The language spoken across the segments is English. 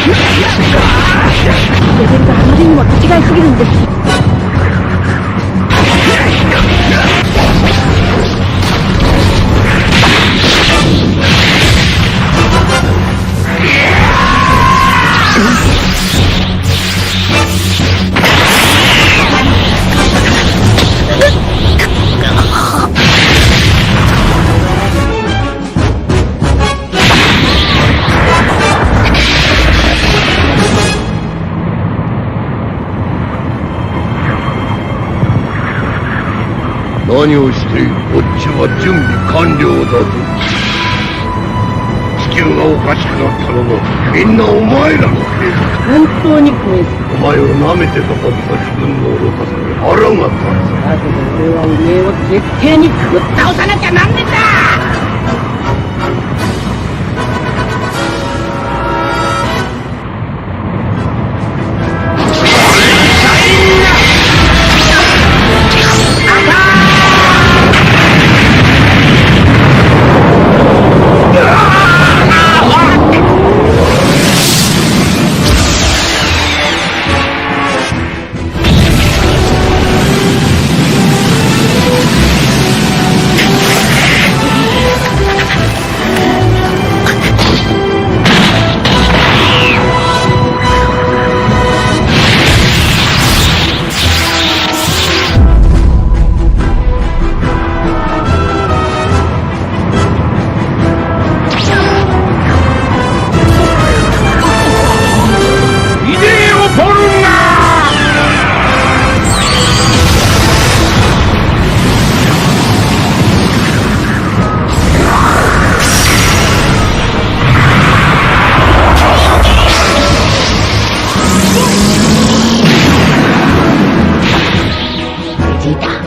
レベルがあまりにも違いすぎるんです。何をしている？こっちは準備完了だぞ。地球がおかしくなったのもみんなお前らのせいだ。本当に怖い。お前を舐めてたはずだ。自分の愚かさに腹が立つ。だけど俺はおめえを絶対にぶっ倒さなきゃなんねんだ。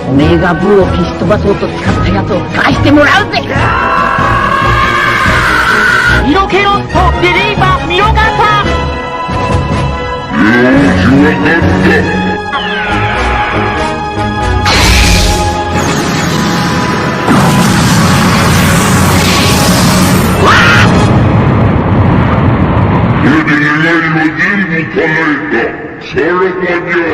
おめえがブーを消し飛ばそうと使ったやつを返してもらうぜ。色気ロットデリーバーミロガタ。これで願いは全部叶えた。さらばじゃ。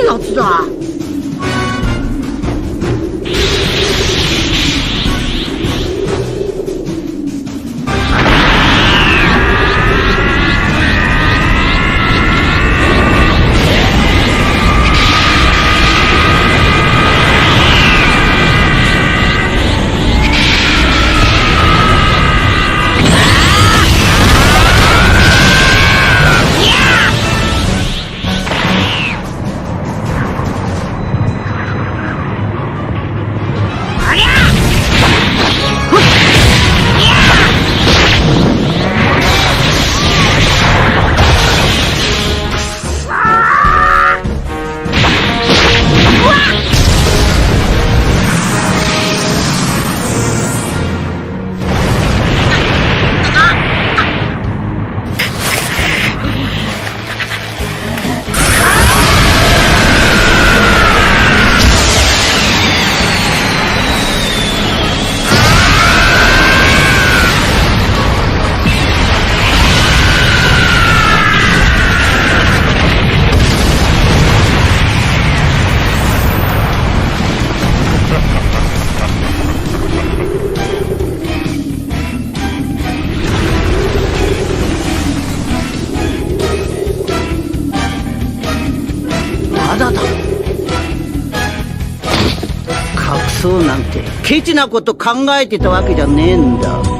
やつだ。そうなんてケチなこと考えてたわけじゃねえんだ。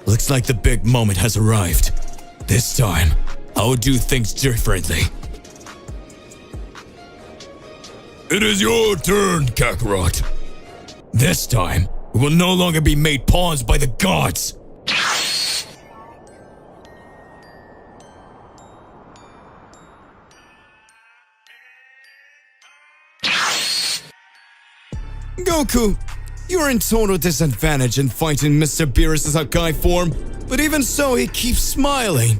Looks like the big moment has arrived. This time, I will do things differently. It is your turn, Kakarot. This time, we will no longer be made pawns by the gods. Goku, you're in total disadvantage in fighting Mr. Beerus' Hakai form, but even so, he keeps smiling.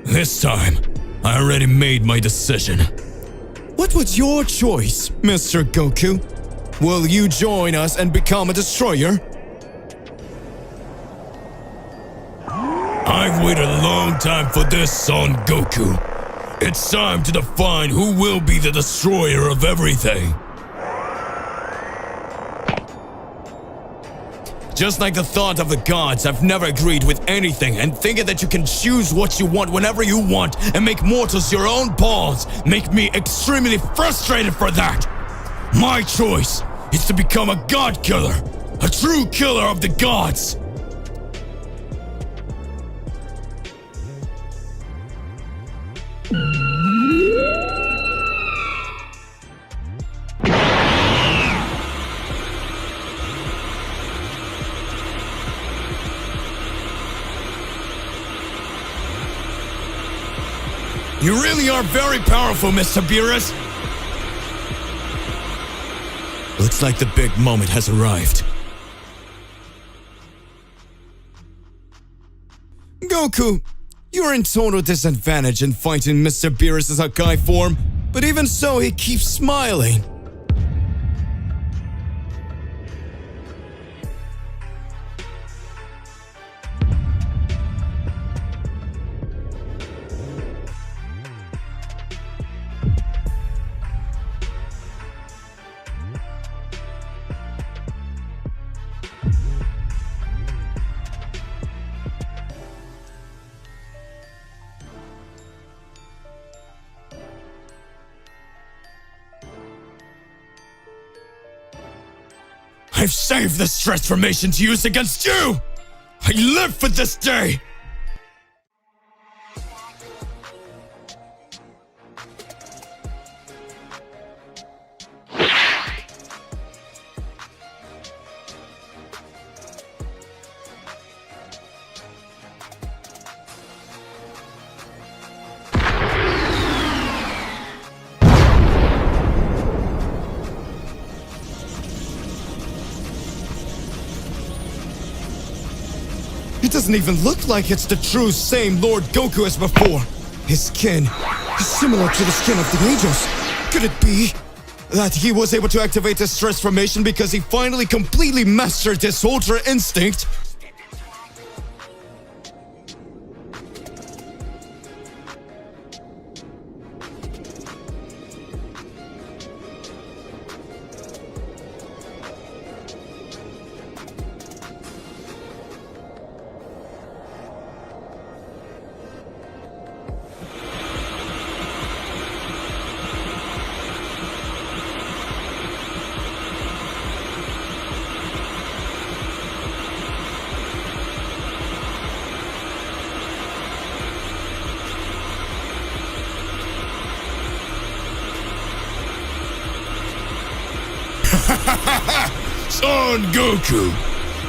This time, I already made my decision. What was your choice, Mr. Goku? Will you join us and become a destroyer? I've waited a long time for this, son Goku. It's time to define who will be the destroyer of everything. Just like the thought of the gods, I've never agreed with anything, and thinking that you can choose what you want whenever you want and make mortals your own pawns make me extremely frustrated for that. My choice is to become a god killer, a true killer of the gods. You really are very powerful, Mr. Beerus. Looks like the big moment has arrived. Goku, you're in total disadvantage in fighting Mr. Beerus' Hakai form, but even so, he keeps smiling. I've saved this transformation to use against you! I live for this day! It doesn't even look like it's the true same Lord Goku as before. His skin is similar to the skin of the angels. Could it be that he was able to activate this transformation because he finally completely mastered this Ultra Instinct? Son Goku,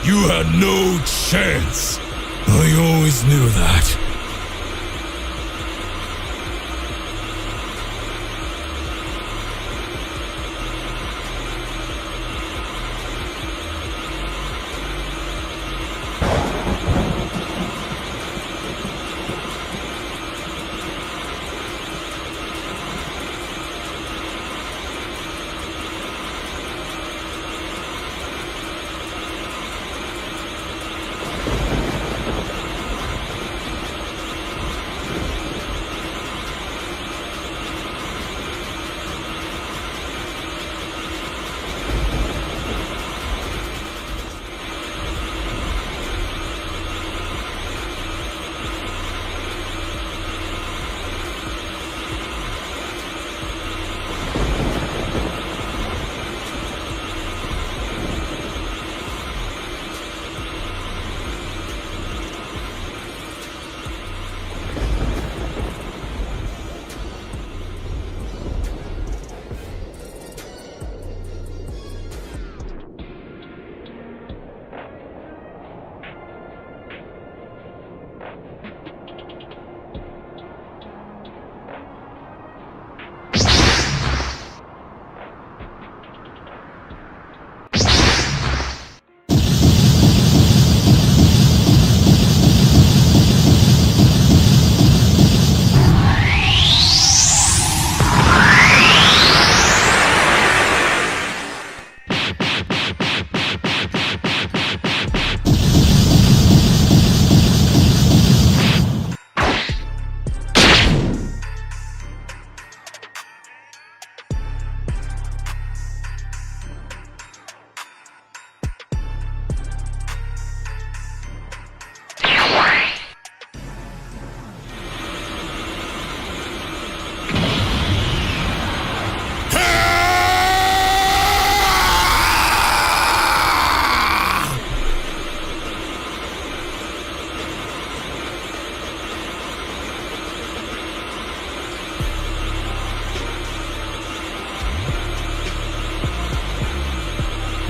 you had no chance. I always knew that.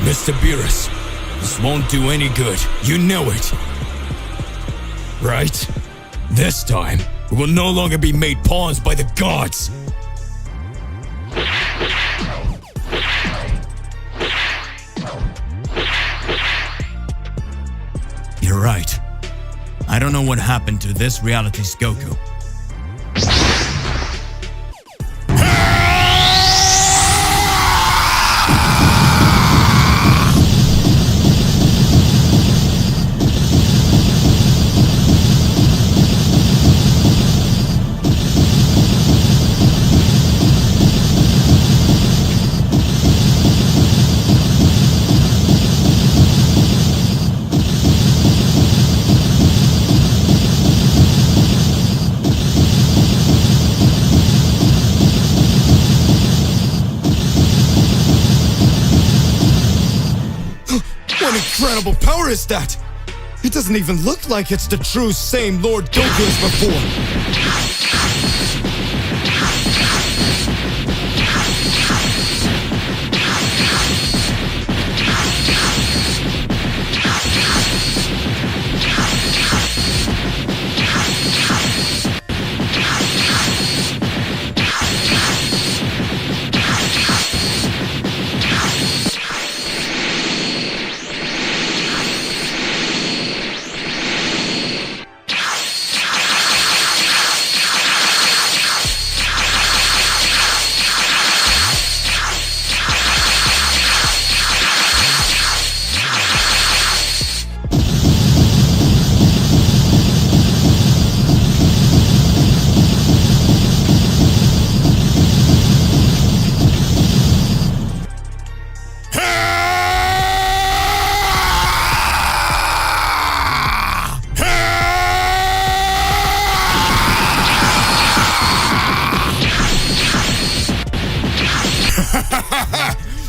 Mr. Beerus, this won't do any good. You know it. Right? This time, we will no longer be made pawns by the gods. You're right. I don't know what happened to this reality's Goku. What incredible power is that? It doesn't even look like it's the true same Lord Goku as before.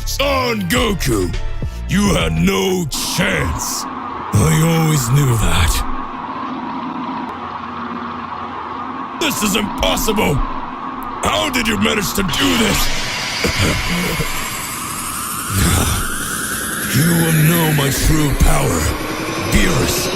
Son Goku, you had no chance. I always knew that. This is impossible. How did you manage to do this? You will know my true power, Beerus.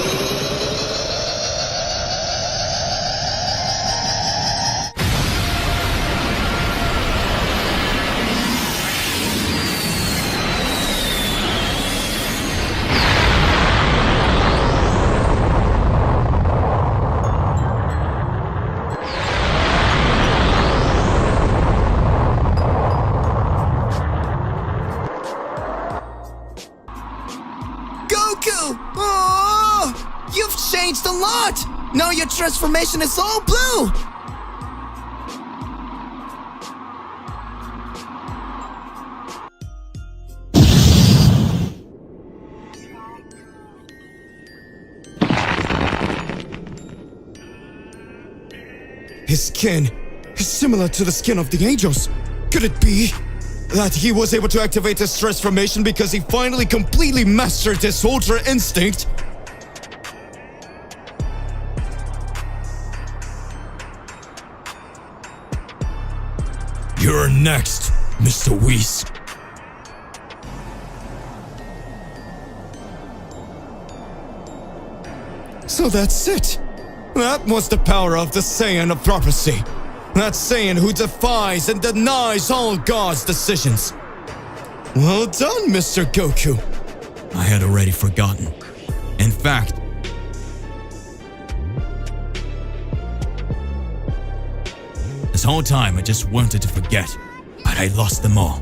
Goku! Oh, you've changed a lot! Now your transformation is all blue! His skin is similar to the skin of the angels. Could it be that he was able to activate his transformation because he finally completely mastered his Ultra Instinct? You're next, Mr. Whis. So that's it. That was the power of the Saiyan of prophecy. That Saiyan who defies and denies all God's decisions. Well done, Mr. Goku. I had already forgotten. In fact, this whole time I just wanted to forget, but I lost them all.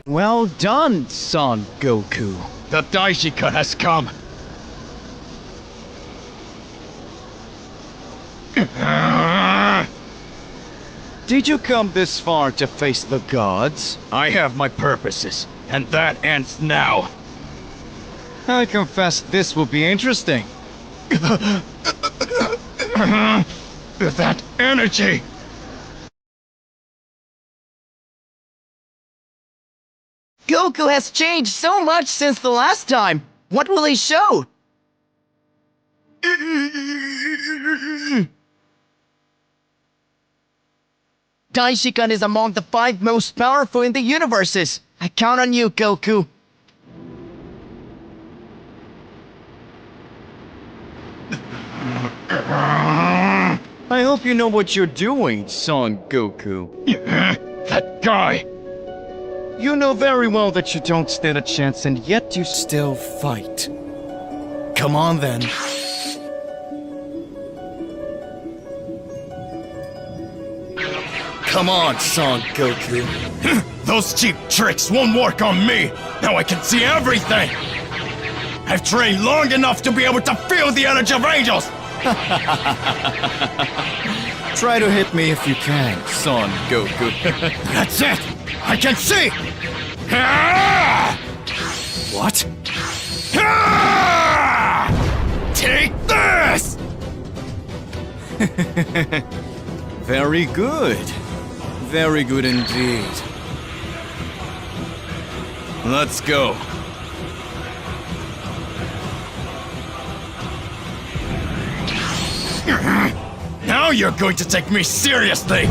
Well done, Son Goku. The Daishika has come. Did you come this far to face the gods? I have my purposes, and that ends now. I confess this will be interesting. That energy! Goku has changed so much since the last time. What will he show? Daishikan is among the 5 most powerful in the universes. I count on you, Goku. I hope you know what you're doing, Son Goku. That guy! You know very well that you don't stand a chance, and yet you still fight. Come on, then. Come on, Son Goku. Those cheap tricks won't work on me! Now I can see everything! I've trained long enough to be able to feel the energy of angels! Try to hit me if you can, Son Goku. That's it! I can see! Ah! What? Ah! Take this! Very good. Very good indeed. Let's go. Now you're going to take me seriously!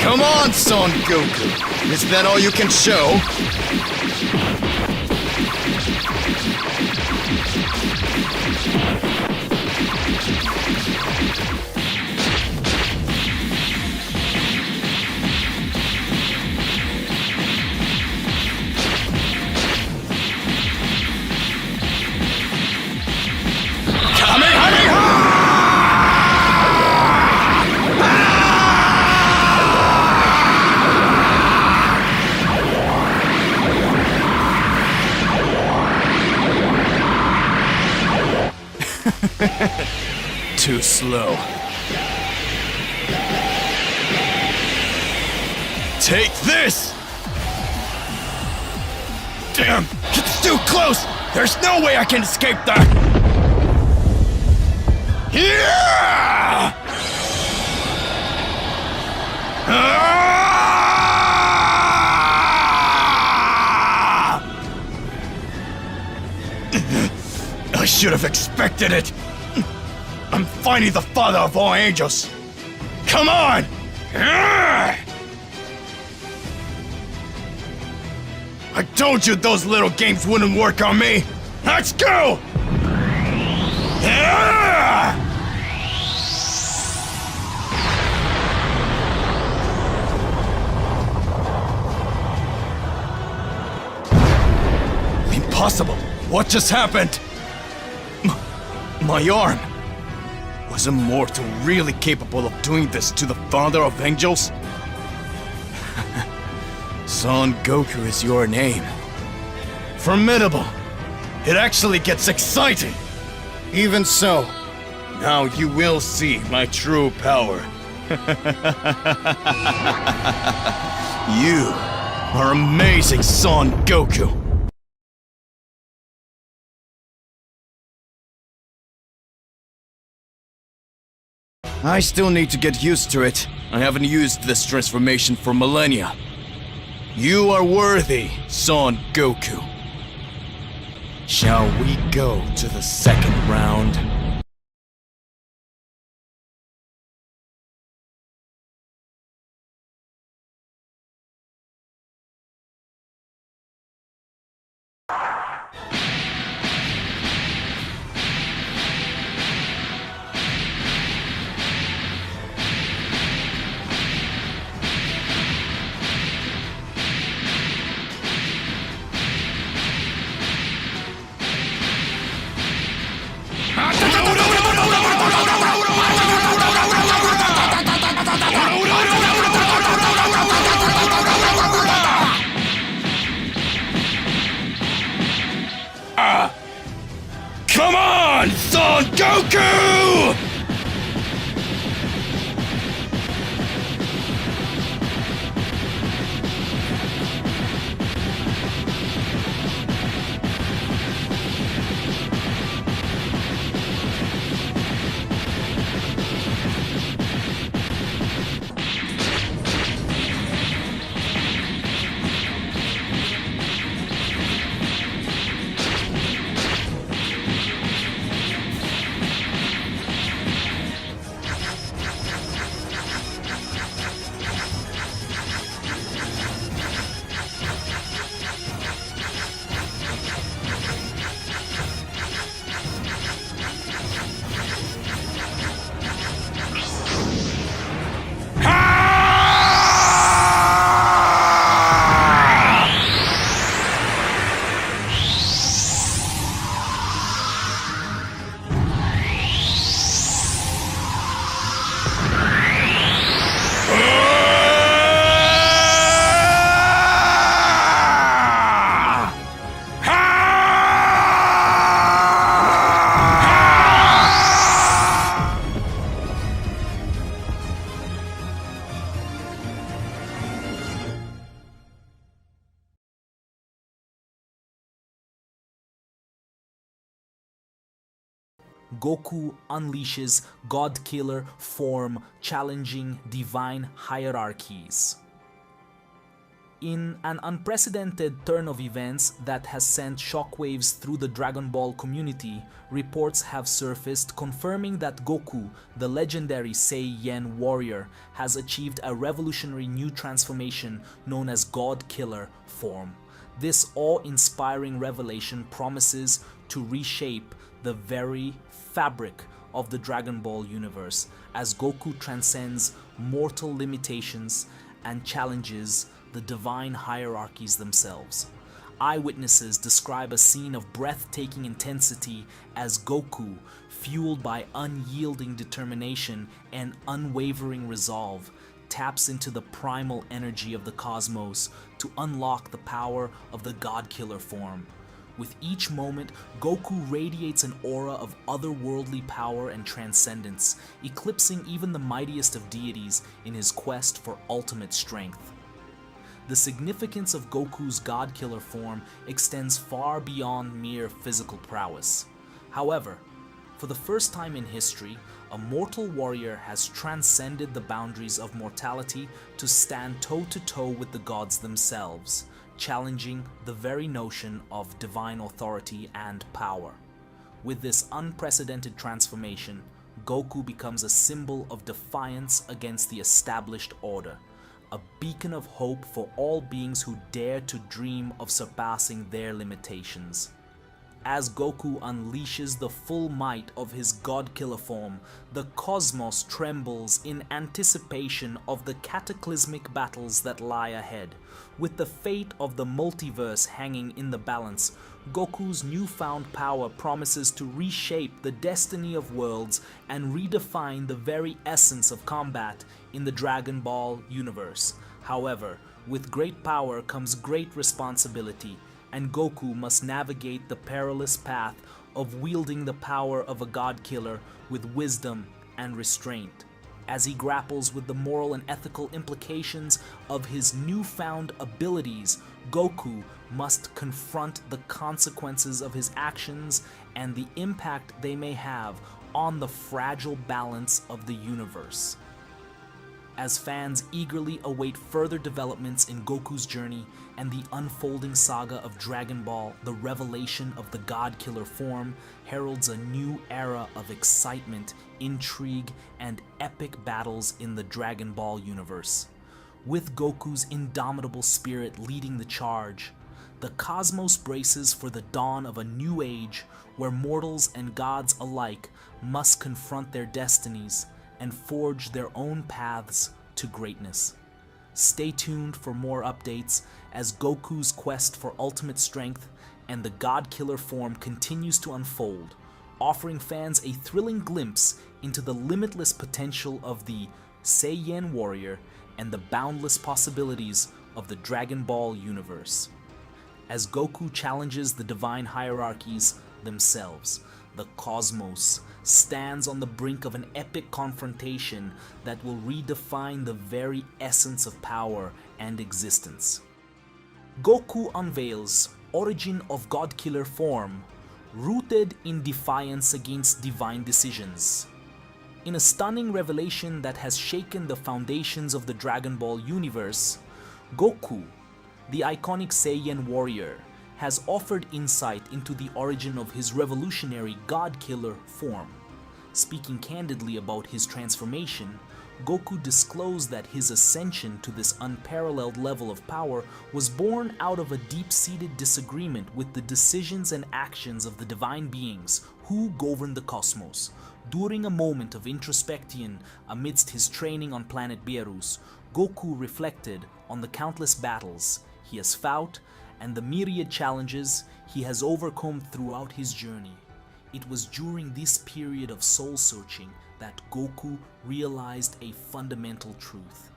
Come on, Son Goku. Is that all you can show? Too slow. Take this! Damn! It's too close! There's no way I can escape that! Yeah! Ah! I should have expected it! I'm finally the father of all angels! Come on! Ah! I told you those little games wouldn't work on me! Let's go! Ah! Impossible! What just happened? My arm! Was a mortal really capable of doing this to the father of angels? Son Goku is your name. Formidable! It actually gets exciting! Even so, now you will see my true power. You are amazing, Son Goku! I still need to get used to it. I haven't used this transformation for millennia. You are worthy, Son Goku. Shall we go to the second round? Goku! Goku unleashes God Killer form, challenging divine hierarchies. In an unprecedented turn of events that has sent shockwaves through the Dragon Ball community, reports have surfaced confirming that Goku, the legendary Saiyan warrior, has achieved a revolutionary new transformation known as God Killer form. This awe-inspiring revelation promises to reshape the very fabric of the Dragon Ball universe as Goku transcends mortal limitations and challenges the divine hierarchies themselves. Eyewitnesses describe a scene of breathtaking intensity as Goku, fueled by unyielding determination and unwavering resolve, taps into the primal energy of the cosmos to unlock the power of the God Killer form. With each moment, Goku radiates an aura of otherworldly power and transcendence, eclipsing even the mightiest of deities in his quest for ultimate strength. The significance of Goku's God Killer form extends far beyond mere physical prowess. However, for the first time in history, a mortal warrior has transcended the boundaries of mortality to stand toe-to-toe with the gods themselves, challenging the very notion of divine authority and power. With this unprecedented transformation, Goku becomes a symbol of defiance against the established order, a beacon of hope for all beings who dare to dream of surpassing their limitations. As Goku unleashes the full might of his God Killer form, the cosmos trembles in anticipation of the cataclysmic battles that lie ahead. With the fate of the multiverse hanging in the balance, Goku's newfound power promises to reshape the destiny of worlds and redefine the very essence of combat in the Dragon Ball universe. However, with great power comes great responsibility, and Goku must navigate the perilous path of wielding the power of a God Killer with wisdom and restraint. As he grapples with the moral and ethical implications of his newfound abilities, Goku must confront the consequences of his actions and the impact they may have on the fragile balance of the universe. As fans eagerly await further developments in Goku's journey and the unfolding saga of Dragon Ball, the revelation of the God Killer form heralds a new era of excitement, intrigue, and epic battles in the Dragon Ball universe. With Goku's indomitable spirit leading the charge, the cosmos braces for the dawn of a new age where mortals and gods alike must confront their destinies and forge their own paths to greatness. Stay tuned for more updates as Goku's quest for ultimate strength and the God Killer form continues to unfold, offering fans a thrilling glimpse into the limitless potential of the Saiyan warrior and the boundless possibilities of the Dragon Ball universe. As Goku challenges the divine hierarchies themselves, the cosmos, stands on the brink of an epic confrontation that will redefine the very essence of power and existence. Goku unveils Origin of God-Killer form, rooted in defiance against divine decisions. In a stunning revelation that has shaken the foundations of the Dragon Ball universe, Goku, the iconic Saiyan warrior, has offered insight into the origin of his revolutionary God-Killer form. Speaking candidly about his transformation, Goku disclosed that his ascension to this unparalleled level of power was born out of a deep-seated disagreement with the decisions and actions of the divine beings who govern the cosmos. During a moment of introspection amidst his training on planet Beerus, Goku reflected on the countless battles he has fought and the myriad challenges he has overcome throughout his journey. It was during this period of soul-searching that Goku realized a fundamental truth.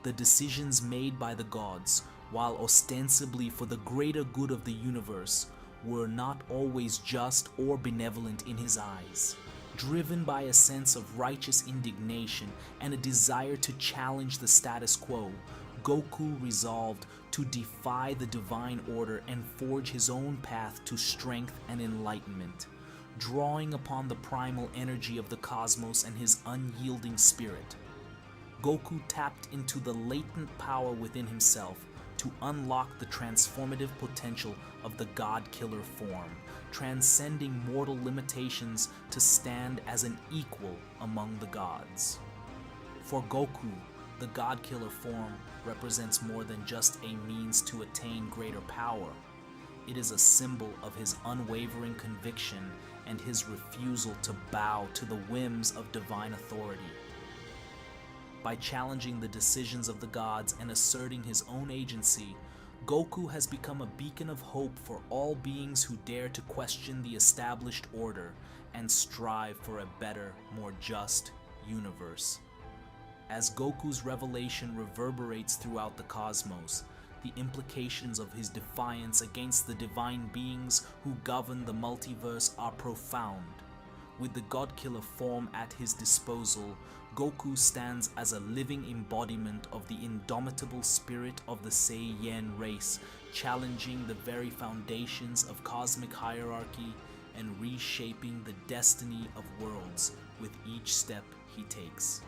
The decisions made by the gods, while ostensibly for the greater good of the universe, were not always just or benevolent in his eyes. Driven by a sense of righteous indignation and a desire to challenge the status quo, Goku resolved to defy the divine order and forge his own path to strength and enlightenment. Drawing upon the primal energy of the cosmos and his unyielding spirit, Goku tapped into the latent power within himself to unlock the transformative potential of the God-Killer form, transcending mortal limitations to stand as an equal among the gods. For Goku, the God-Killer form represents more than just a means to attain greater power. It is a symbol of his unwavering conviction and his refusal to bow to the whims of divine authority. By challenging the decisions of the gods and asserting his own agency, Goku has become a beacon of hope for all beings who dare to question the established order and strive for a better, more just universe. As Goku's revelation reverberates throughout the cosmos, the implications of his defiance against the divine beings who govern the multiverse are profound. With the God-Killer form at his disposal, Goku stands as a living embodiment of the indomitable spirit of the Saiyan race, challenging the very foundations of cosmic hierarchy and reshaping the destiny of worlds with each step he takes.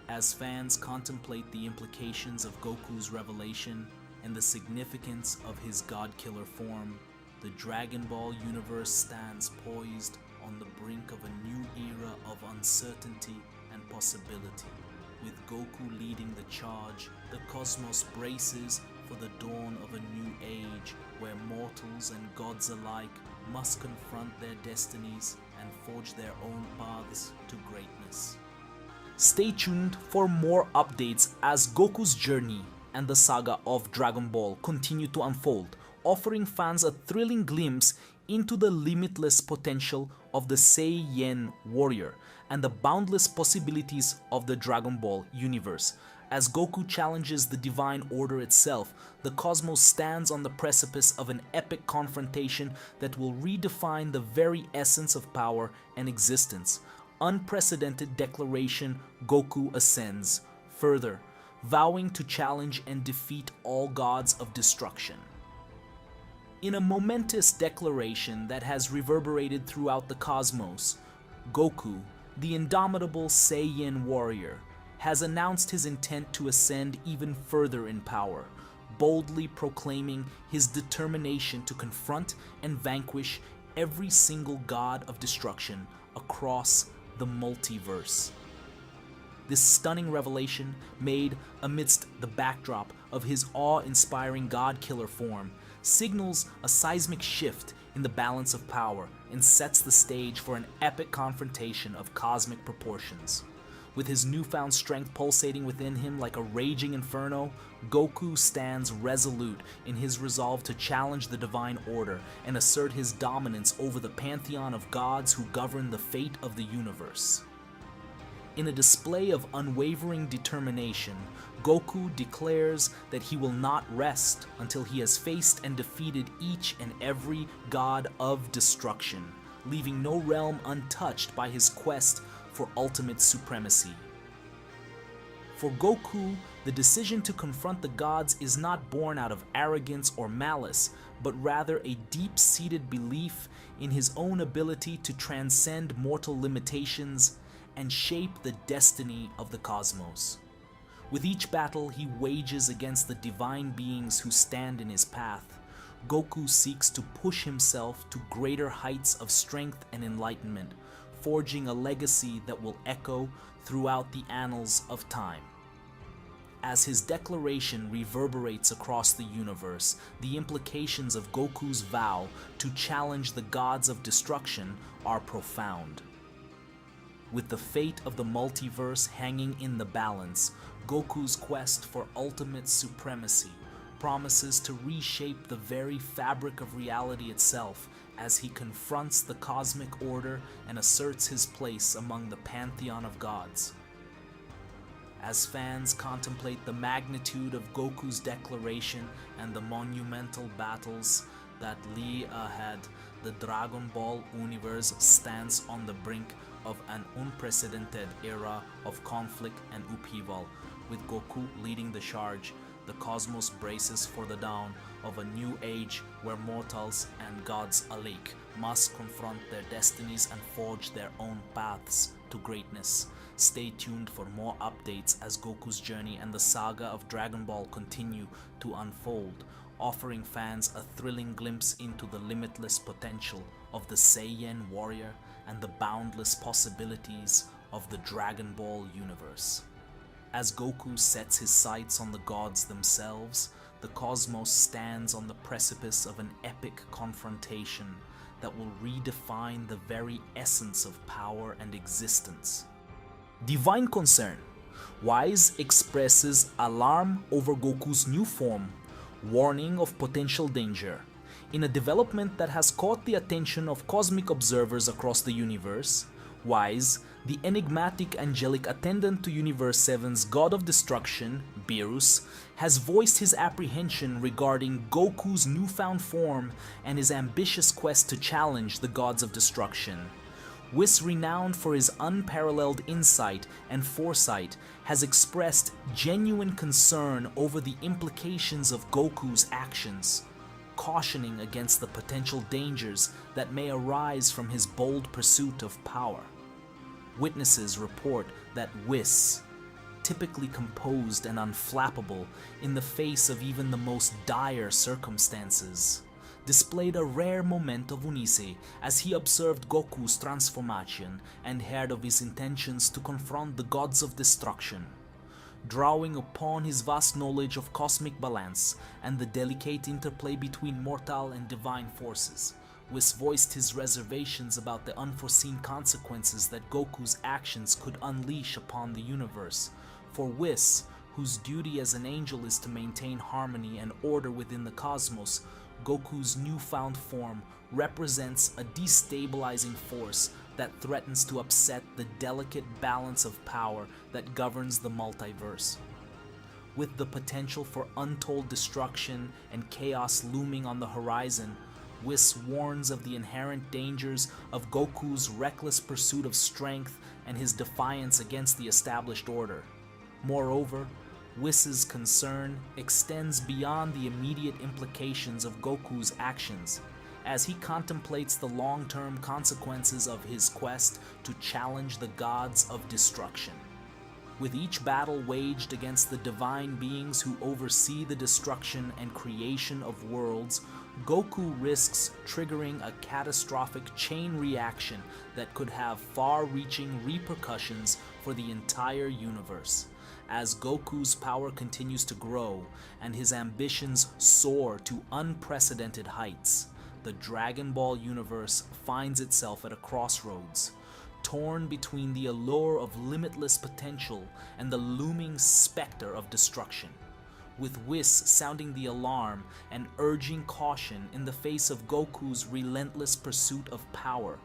As fans contemplate the implications of Goku's revelation and the significance of his God-Killer form, the Dragon Ball universe stands poised on the brink of a new era of uncertainty and possibility. With Goku leading the charge, the cosmos braces for the dawn of a new age where mortals and gods alike must confront their destinies and forge their own paths to greatness. Stay tuned for more updates as Goku's journey and the saga of Dragon Ball continue to unfold, offering fans a thrilling glimpse into the limitless potential of the Saiyan warrior and the boundless possibilities of the Dragon Ball universe. As Goku challenges the divine order itself, the cosmos stands on the precipice of an epic confrontation that will redefine the very essence of power and existence. Unprecedented declaration, Goku ascends, further, vowing to challenge and defeat all gods of destruction. In a momentous declaration that has reverberated throughout the cosmos, Goku, the indomitable Saiyan warrior, has announced his intent to ascend even further in power, boldly proclaiming his determination to confront and vanquish every single god of destruction across the multiverse. This stunning revelation, made amidst the backdrop of his awe-inspiring God-Killer form, signals a seismic shift in the balance of power and sets the stage for an epic confrontation of cosmic proportions. With his newfound strength pulsating within him like a raging inferno, Goku stands resolute in his resolve to challenge the divine order and assert his dominance over the pantheon of gods who govern the fate of the universe. In a display of unwavering determination, Goku declares that he will not rest until he has faced and defeated each and every god of destruction, leaving no realm untouched by his quest for ultimate supremacy. For Goku, the decision to confront the gods is not born out of arrogance or malice, but rather a deep-seated belief in his own ability to transcend mortal limitations and shape the destiny of the cosmos. With each battle he wages against the divine beings who stand in his path, Goku seeks to push himself to greater heights of strength and enlightenment, forging a legacy that will echo throughout the annals of time. As his declaration reverberates across the universe, the implications of Goku's vow to challenge the gods of destruction are profound. With the fate of the multiverse hanging in the balance, Goku's quest for ultimate supremacy promises to reshape the very fabric of reality itself as he confronts the cosmic order and asserts his place among the pantheon of gods. As fans contemplate the magnitude of Goku's declaration and the monumental battles that lie ahead, the Dragon Ball universe stands on the brink of an unprecedented era of conflict and upheaval. With Goku leading the charge, the cosmos braces for the dawn of a new age where mortals and gods alike must confront their destinies and forge their own paths to greatness. Stay tuned for more updates as Goku's journey and the saga of Dragon Ball continue to unfold, offering fans a thrilling glimpse into the limitless potential of the Saiyan warrior and the boundless possibilities of the Dragon Ball universe. As Goku sets his sights on the gods themselves, the cosmos stands on the precipice of an epic confrontation that will redefine the very essence of power and existence. Divine concern. Wise expresses alarm over Goku's new form, warning of potential danger. In a development that has caught the attention of cosmic observers across the universe, Wise, the enigmatic angelic attendant to Universe 7's God of Destruction, Beerus, has voiced his apprehension regarding Goku's newfound form and his ambitious quest to challenge the gods of destruction. Whis, renowned for his unparalleled insight and foresight, has expressed genuine concern over the implications of Goku's actions, cautioning against the potential dangers that may arise from his bold pursuit of power. Witnesses report that Whis, typically composed and unflappable in the face of even the most dire circumstances, displayed a rare moment of unisei as he observed Goku's transformation and heard of his intentions to confront the gods of destruction. Drawing upon his vast knowledge of cosmic balance and the delicate interplay between mortal and divine forces, Whis voiced his reservations about the unforeseen consequences that Goku's actions could unleash upon the universe. For Whis, whose duty as an angel is to maintain harmony and order within the cosmos, Goku's newfound form represents a destabilizing force that threatens to upset the delicate balance of power that governs the multiverse. With the potential for untold destruction and chaos looming on the horizon, Whis warns of the inherent dangers of Goku's reckless pursuit of strength and his defiance against the established order. Moreover, Whis's concern extends beyond the immediate implications of Goku's actions, as he contemplates the long-term consequences of his quest to challenge the gods of destruction. With each battle waged against the divine beings who oversee the destruction and creation of worlds, Goku risks triggering a catastrophic chain reaction that could have far-reaching repercussions for the entire universe. As Goku's power continues to grow and his ambitions soar to unprecedented heights, the Dragon Ball universe finds itself at a crossroads, torn between the allure of limitless potential and the looming specter of destruction. With Whis sounding the alarm and urging caution in the face of Goku's relentless pursuit of power,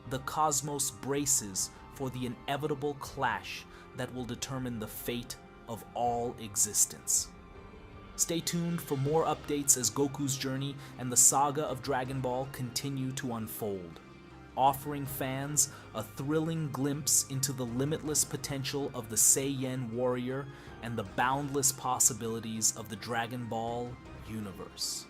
the cosmos braces for the inevitable clash that will determine the fate of all existence. Stay tuned for more updates as Goku's journey and the saga of Dragon Ball continue to unfold. offering fans a thrilling glimpse into the limitless potential of the Saiyan warrior and the boundless possibilities of the Dragon Ball universe.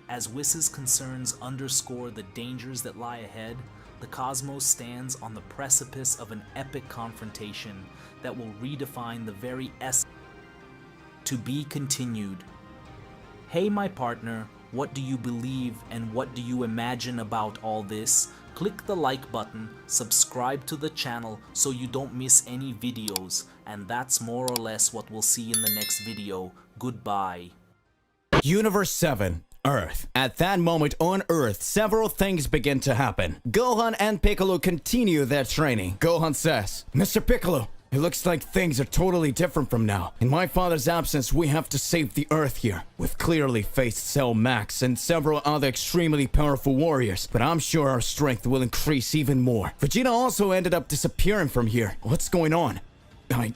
As Whis' concerns underscore the dangers that lie ahead, the cosmos stands on the precipice of an epic confrontation that will redefine the very essence. To be continued. Hey my partner, what do you believe and what do you imagine about all this? Click the like button, subscribe to the channel so you don't miss any videos, and that's more or less what we'll see in the next video. Goodbye. Universe 7. Earth. At that moment on Earth, several things begin to happen. Gohan and Piccolo continue their training. Gohan says, Mr. Piccolo, it looks like things are totally different from now. In my father's absence, we have to save the Earth here. We've clearly faced Cell Max and several other extremely powerful warriors, but I'm sure our strength will increase even more. Vegeta also ended up disappearing from here. What's going on? I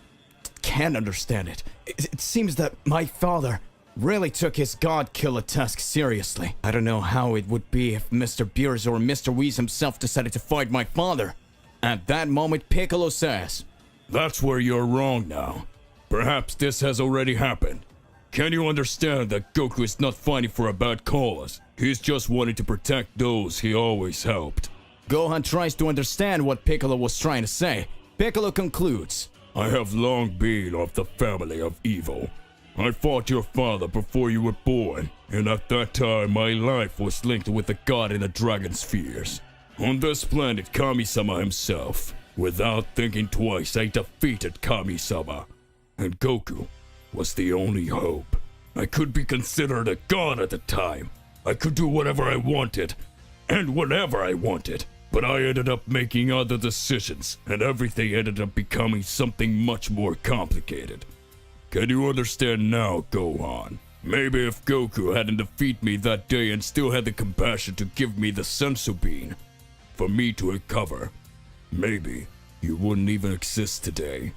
can't understand it. It seems that my father really took his God Killer task seriously. I don't know how it would be if Mr. Beerus or Mr. Whis himself decided to fight my father. At that moment, Piccolo says, That's where you're wrong now. Perhaps this has already happened. Can you understand that Goku is not fighting for a bad cause? He's just wanting to protect those he always helped. Gohan tries to understand what Piccolo was trying to say. Piccolo concludes, I have long been of the family of evil. I fought your father before you were born, and at that time my life was linked with the god in the dragon spheres. On this planet, Kami-sama himself. Without thinking twice, I defeated Kami-sama. And Goku was the only hope. I could be considered a god at the time. I could do whatever I wanted, and whenever I wanted. But I ended up making other decisions, and everything ended up becoming something much more complicated. Can you understand now, Gohan? Maybe if Goku hadn't defeated me that day and still had the compassion to give me the Senzu Bean for me to recover, maybe you wouldn't even exist today.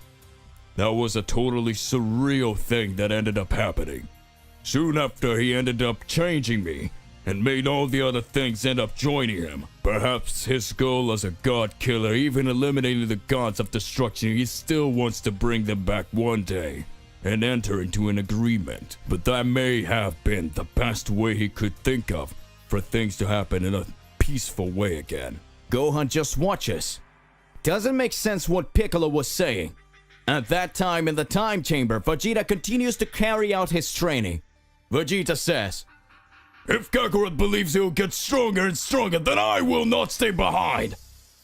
That was a totally surreal thing that ended up happening. Soon after, he ended up changing me and made all the other things end up joining him. Perhaps his goal as a god killer, even eliminating the gods of destruction, he still wants to bring them back one day and enter into an agreement. But that may have been the best way he could think of for things to happen in a peaceful way again. Gohan just watches. Doesn't make sense what Piccolo was saying. At that time in the time chamber, Vegeta continues to carry out his training. Vegeta says, If Kakarot believes he'll get stronger and stronger, then I will not stay behind.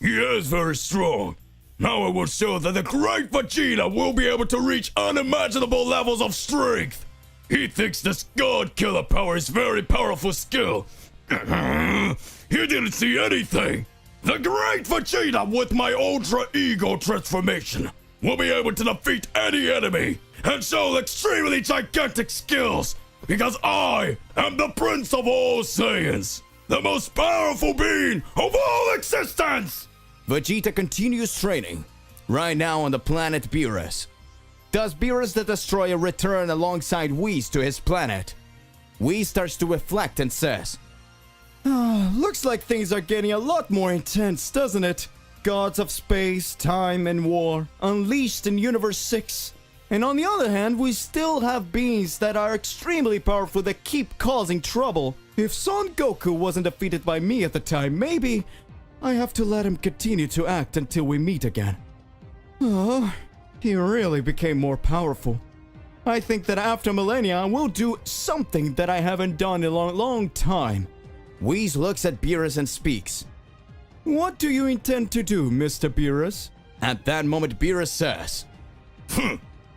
He is very strong. Now I will show that the great Vegeta will be able to reach unimaginable levels of strength. He thinks this God Killer power is very powerful skill. He didn't see anything. The great Vegeta with my Ultra Ego transformation will be able to defeat any enemy and show extremely gigantic skills because I am the Prince of all Saiyans, the most powerful being of all existence. Vegeta continues training, right now on the planet Beerus. Does Beerus the Destroyer return alongside Whis to his planet? Whis starts to reflect and says, looks like things are getting a lot more intense, doesn't it? Gods of space, time, and war, unleashed in Universe 6. And on the other hand, we still have beings that are extremely powerful that keep causing trouble. If Son Goku wasn't defeated by me at the time, maybe I have to let him continue to act until we meet again. Oh, he really became more powerful. I think that after millennia, I will do something that I haven't done in a long time. Whis looks at Beerus and speaks. What do you intend to do, Mr. Beerus? At that moment, Beerus says,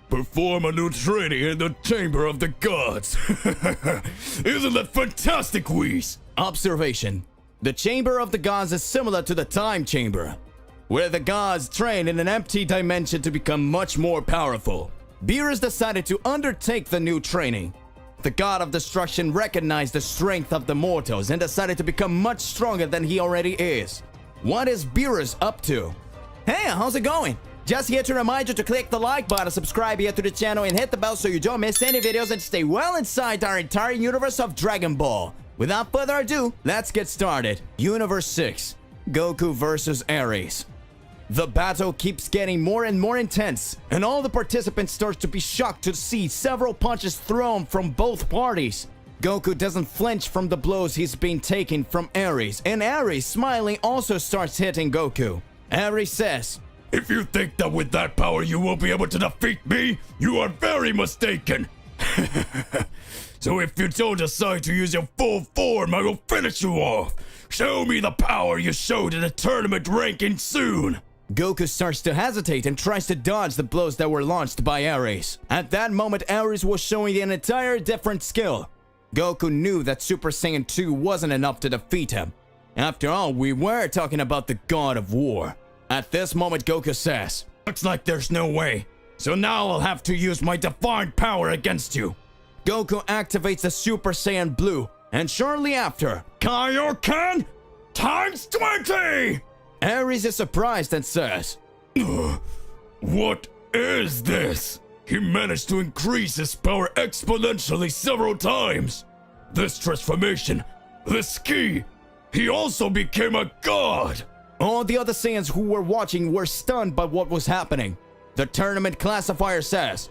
Perform a new training in the Chamber of the Gods. Isn't that fantastic, Whis? Observation. The Chamber of the Gods is similar to the Time Chamber, where the gods train in an empty dimension to become much more powerful. Beerus decided to undertake the new training. The God of Destruction recognized the strength of the mortals and decided to become much stronger than he already is. What is Beerus up to? Hey, how's it going? Just here to remind you to click the like button, subscribe here to the channel, and hit the bell so you don't miss any videos and stay well inside our entire universe of Dragon Ball. Without further ado, let's get started. Universe 6. Goku versus Ares. The battle keeps getting more and more intense, and all the participants start to be shocked to see several punches thrown from both parties. Goku doesn't flinch from the blows he's being taken from Ares, and Ares, smiling, also starts hitting Goku. Ares says, "If you think that with that power you will be able to defeat me, you are very mistaken. So if you don't decide to use your full form, I will finish you off. Show me the power you showed in the tournament ranking soon." Goku starts to hesitate and tries to dodge the blows that were launched by Ares. At that moment, Ares was showing an entire different skill. Goku knew that Super Saiyan 2 wasn't enough to defeat him. After all, we were talking about the God of War. At this moment, Goku says, "Looks like there's no way. So now I'll have to use my divine power against you." Goku activates the Super Saiyan Blue, and shortly after, Kaioken times 20! Ares is surprised and says, "What is this?" He managed to increase his power exponentially several times. This transformation, this ki, he also became a god. All the other Saiyans who were watching were stunned by what was happening. The tournament classifier says,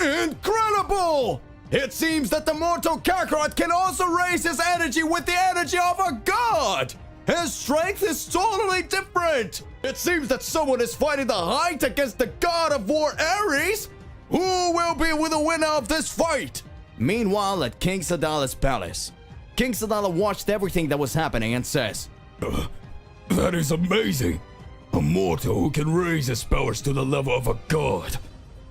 "Incredible! It seems that the mortal Kakarot can also raise his energy with the energy of a god! His strength is totally different! It seems that someone is fighting the height against the God of War Ares! Who will be the winner of this fight?" Meanwhile, at King Sadala's palace, King Sadala watched everything that was happening and says, That is amazing. A mortal who can raise his powers to the level of a god.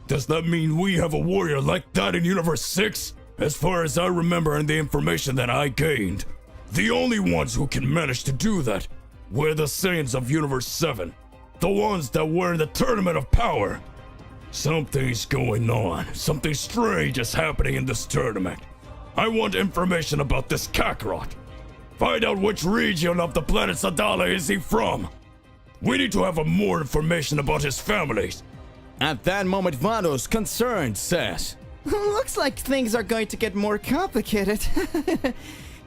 Does that mean we have a warrior like that in Universe 6? As far as I remember and the information that I gained, the only ones who can manage to do that were the Saiyans of Universe 7. The ones that were in the Tournament of Power. Something's going on. Something strange is happening in this tournament. I want information about this Kakarot. Find out which region of the planet Sadala is he from. We need to have more information about his families. At that moment, Vados, concerned, says, Looks like things are going to get more complicated.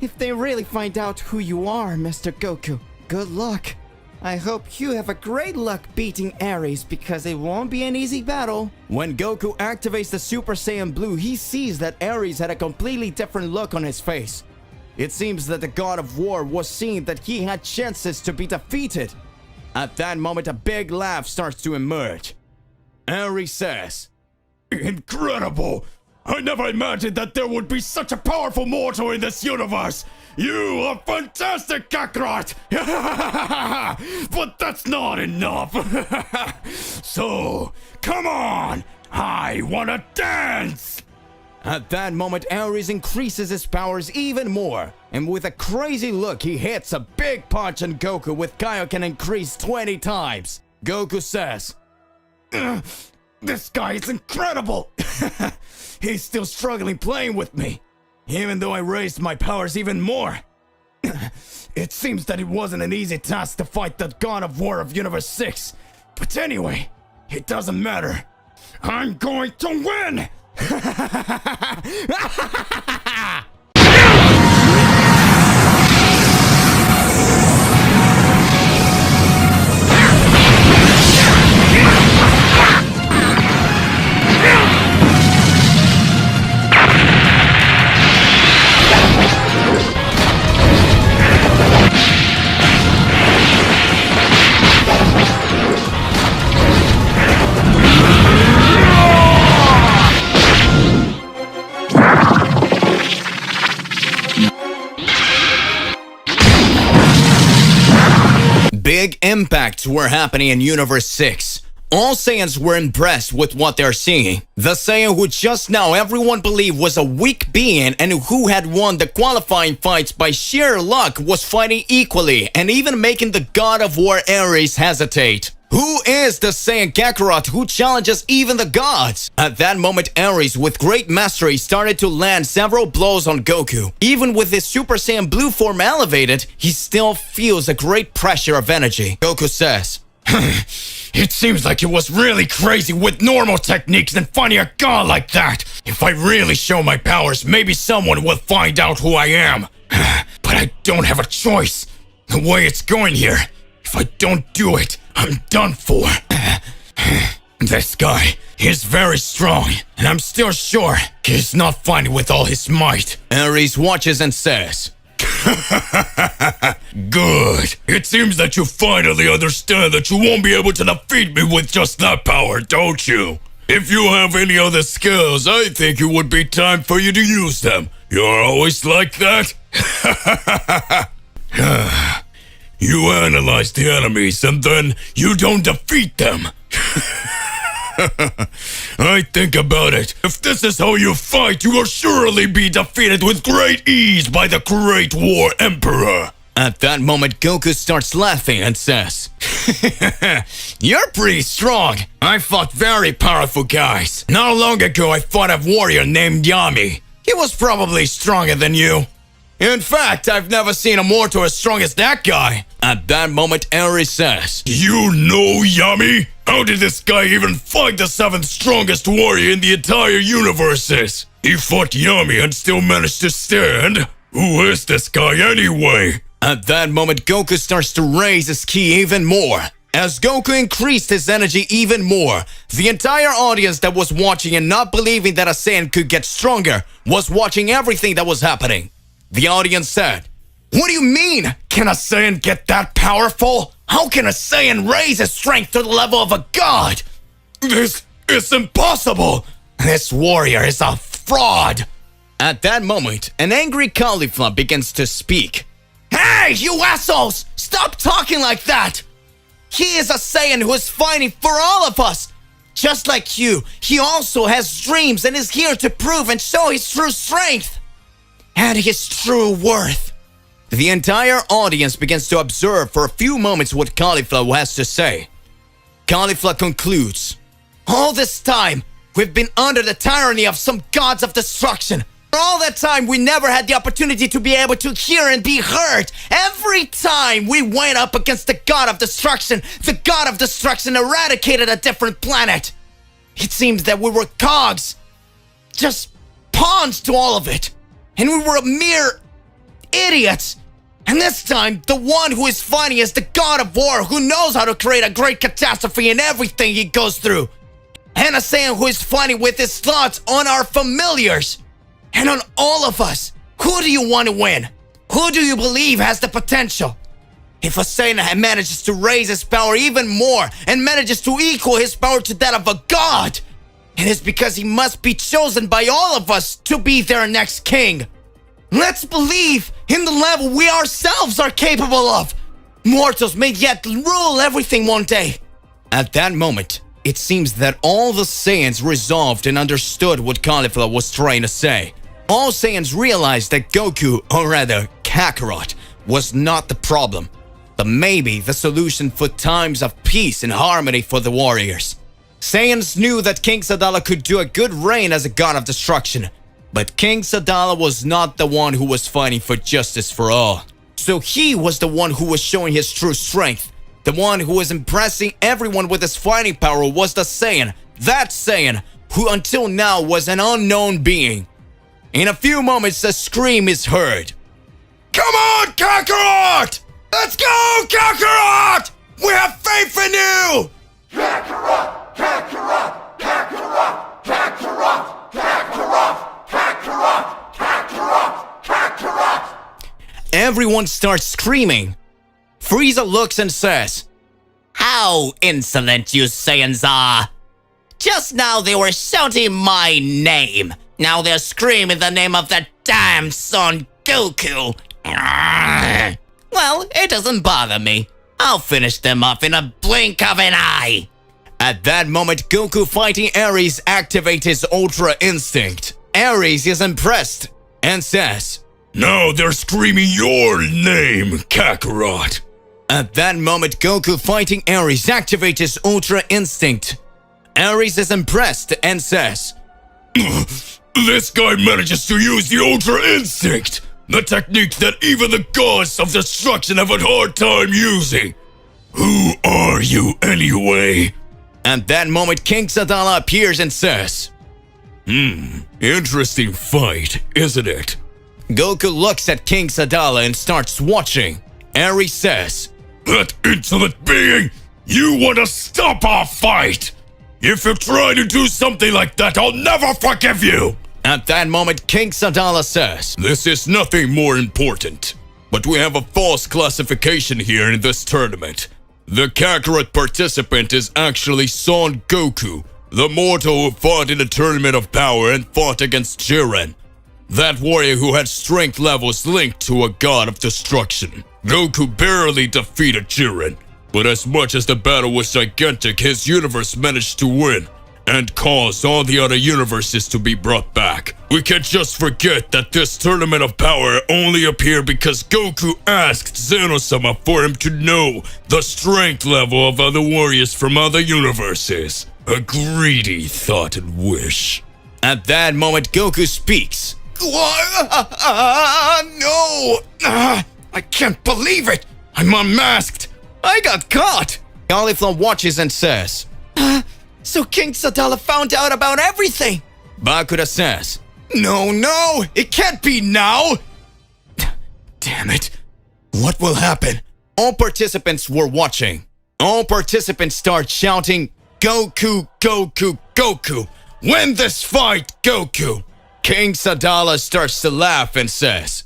If they really find out who you are, Mr. Goku, good luck. I hope you have a great luck beating Ares, because it won't be an easy battle. When Goku activates the Super Saiyan Blue, he sees that Ares had a completely different look on his face. It seems that the God of War was seeing that he had chances to be defeated. At that moment, a big laugh starts to emerge. Ares says, "Incredible! I never imagined that there would be such a powerful mortal in this universe! You are fantastic, Kakarot! But that's not enough! So, come on! I wanna dance!" At that moment, Ares increases his powers even more, and with a crazy look, he hits a big punch on Goku with Kaioken increased 20 times. Goku says, "This guy is incredible! He's still struggling playing with me, even though I raised my powers even more. It seems that it wasn't an easy task to fight the God of War of Universe 6. But anyway, it doesn't matter. I'm going to win!" big impacts were happening in Universe 6. All Saiyans were impressed with what they're seeing. The Saiyan who just now everyone believed was a weak being and who had won the qualifying fights by sheer luck was fighting equally and even making the God of War Ares hesitate. Who is the Saiyan Kakarot who challenges even the gods? At that moment, Ares, with great mastery, started to land several blows on Goku. Even with his Super Saiyan Blue form elevated, he still feels a great pressure of energy. Goku says, "It seems like it was really crazy with normal techniques than fighting a god like that. If I really show my powers, maybe someone will find out who I am. But I don't have a choice. The way it's going here, If I don't do it, I'm done for. This guy, he's very strong, and I'm still sure he's not fighting with all his might. Ares watches and says, Good. It seems that you finally understand that you won't be able to defeat me with just that power, don't you? If you have any other skills, I think it would be time for you to use them. You're always like that? You analyze the enemies and then you don't defeat them. I think about it. If this is how you fight, you will surely be defeated with great ease by the Great War Emperor. At that moment, Goku starts laughing and says, You're pretty strong. I fought very powerful guys. Not long ago, I fought a warrior named Yami. He was probably stronger than you. In fact, I've never seen a mortal as strong as that guy. At that moment, Ares says, You know Yami? How did this guy even fight the 7th strongest warrior in the entire universes? He fought Yami and still managed to stand? Who is this guy anyway? At that moment, Goku starts to raise his ki even more. As Goku increased his energy even more, the entire audience that was watching and not believing that a Saiyan could get stronger was watching everything that was happening. The audience said, What do you mean? Can a Saiyan get that powerful? How can a Saiyan raise his strength to the level of a god? This is impossible. This warrior is a fraud. At that moment, an angry Caulifla begins to speak. Hey, you assholes! Stop talking like that! He is a Saiyan who is fighting for all of us. Just like you, he also has dreams and is here to prove and show his true strength and his true worth. The entire audience begins to observe for a few moments what Caulifla has to say. Caulifla concludes, All this time, we've been under the tyranny of some gods of destruction. For all that time, we never had the opportunity to be able to hear and be heard. Every time we went up against the god of destruction eradicated a different planet. It seems that we were cogs, just pawns to all of it. And we were mere idiots. And this time, the one who is fighting is the god of war who knows how to create a great catastrophe in everything he goes through. And a Saiyan who is fighting with his thoughts on our familiars. And on all of us. Who do you want to win? Who do you believe has the potential? If a Saiyan manages to raise his power even more and manages to equal his power to that of a god, it is because he must be chosen by all of us to be their next king. Let's believe in the level we ourselves are capable of. Mortals may yet rule everything one day. At that moment, it seems that all the Saiyans resolved and understood what Caulifla was trying to say. All Saiyans realized that Goku, or rather Kakarot, was not the problem, but maybe the solution for times of peace and harmony for the warriors. Saiyans knew that King Sadala could do a good reign as a god of destruction, but King Sadala was not the one who was fighting for justice for all. So he was the one who was showing his true strength. The one who was impressing everyone with his fighting power was the Saiyan, that Saiyan, who until now was an unknown being. In a few moments, a scream is heard. Come on, Kakarot! Let's go, Kakarot! We have faith in you! Kakarot! Kakarot! Kakarot! Kakarot! Kakarot! Kakarot! Kakarot! Kakarot! Everyone starts screaming. Frieza looks and says, How insolent you Saiyans are! Just now they were shouting my name. Now they're screaming the name of that damn Son Goku. Well, it doesn't bother me. I'll finish them off in a blink of an eye. At that moment, Goku fighting Ares activates his Ultra Instinct. Ares is impressed and says, Now they're screaming your name, Kakarot. At that moment, Goku fighting Ares activates his Ultra Instinct. Ares is impressed and says, This guy manages to use the Ultra Instinct, the technique that even the gods of destruction have a hard time using. Who are you anyway? At that moment, King Sadala appears and says, Interesting fight, isn't it? Goku looks at King Sadala and starts watching. Ares says, That insolent being! You want to stop our fight! If you try to do something like that, I'll never forgive you! At that moment, King Sadala says, This is nothing more important. But we have a false classification here in this tournament. The Kakarot participant is actually Son Goku, the mortal who fought in the Tournament of Power and fought against Jiren. That warrior who had strength levels linked to a god of destruction. Goku barely defeated Jiren, but as much as the battle was gigantic, his universe managed to win and caused all the other universes to be brought back. We can't just forget that this Tournament of Power only appeared because Goku asked Zeno-sama for him to know the strength level of other warriors from other universes. A greedy thought and wish. At that moment, Goku speaks. No! I can't believe it! I'm unmasked! I got caught! Cauliflower watches and says, So King Sadala found out about everything! Bakura says, No! It can't be now! Damn it. What will happen? All participants were watching. All participants start shouting, Goku, Goku, Goku! Win this fight, Goku! King Sadala starts to laugh and says,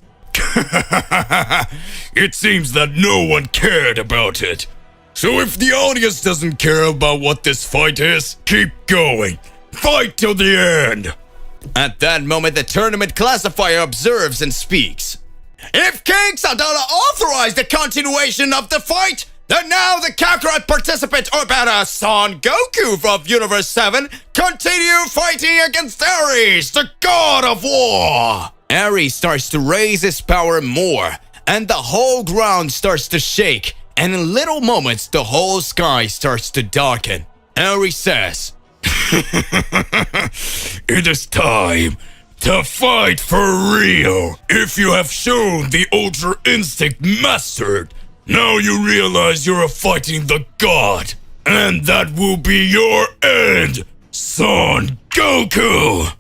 It seems that no one cared about it. So if the audience doesn't care about what this fight is, keep going. Fight till the end. At that moment, the tournament classifier observes and speaks. If King Sadala authorized the continuation of the fight, then now the Kakarot participant, or better, Son Goku of Universe 7, continue fighting against Ares, the god of war! Ares starts to raise his power more, and the whole ground starts to shake, and in little moments, the whole sky starts to darken. Ares says, It is time to fight for real. If you have shown the Ultra Instinct mastered, now you realize you're fighting the god. And that will be your end, Son Goku!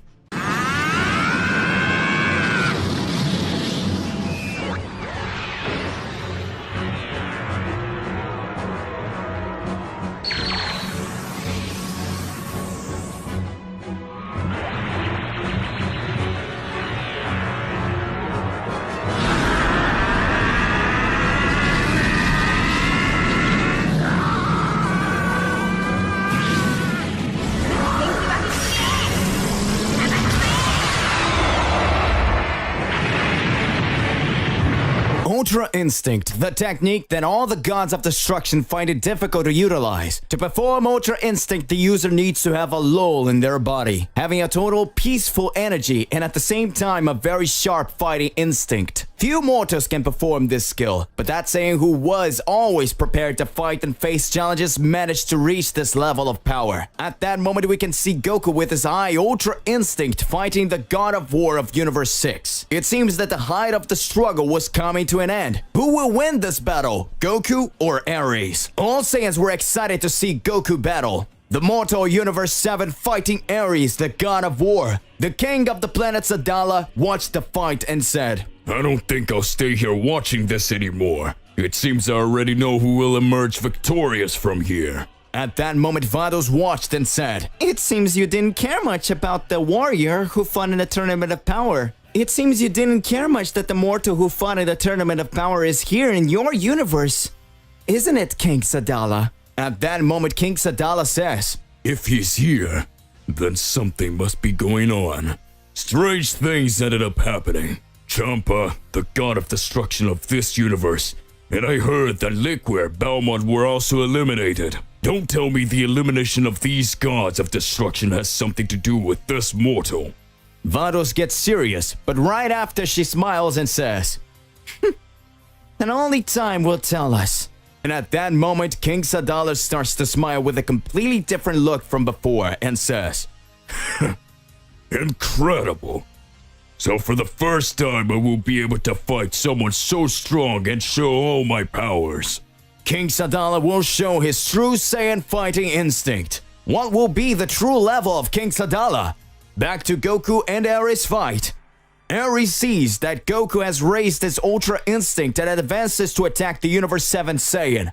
Ultra Instinct, the technique that all the gods of destruction find it difficult to utilize. To perform Ultra Instinct, the user needs to have a lull in their body, having a total peaceful energy and at the same time a very sharp fighting instinct. Few mortals can perform this skill, but that Saiyan who was always prepared to fight and face challenges managed to reach this level of power. At that moment, we can see Goku with his high Ultra Instinct fighting the God of War of Universe 6. It seems that the height of the struggle was coming to an end. Who will win this battle, Goku or Ares? All Saiyans were excited to see Goku battle. The mortal Universe 7 fighting Ares, the God of War. The king of the planet Sadala watched the fight and said, I don't think I'll stay here watching this anymore. It seems I already know who will emerge victorious from here. At that moment, Vados watched and said, It seems you didn't care much about the warrior who fought in the Tournament of Power. It seems you didn't care much that the mortal who fought in the Tournament of Power is here in your universe. Isn't it, King Sadala? At that moment, King Sadala says, If he's here, then something must be going on. Strange things ended up happening. Champa, the god of destruction of this universe, and I heard that Liquid, Balmont were also eliminated. Don't tell me the elimination of these gods of destruction has something to do with this mortal. Vados gets serious, but right after she smiles and says, And only time will tell us. And at that moment, King Sadala starts to smile with a completely different look from before and says, Incredible. So for the first time, I will be able to fight someone so strong and show all my powers. King Sadala will show his true Saiyan fighting instinct. What will be the true level of King Sadala? Back to Goku and Ares fight. Ares sees that Goku has raised his Ultra Instinct and advances to attack the Universe 7 Saiyan.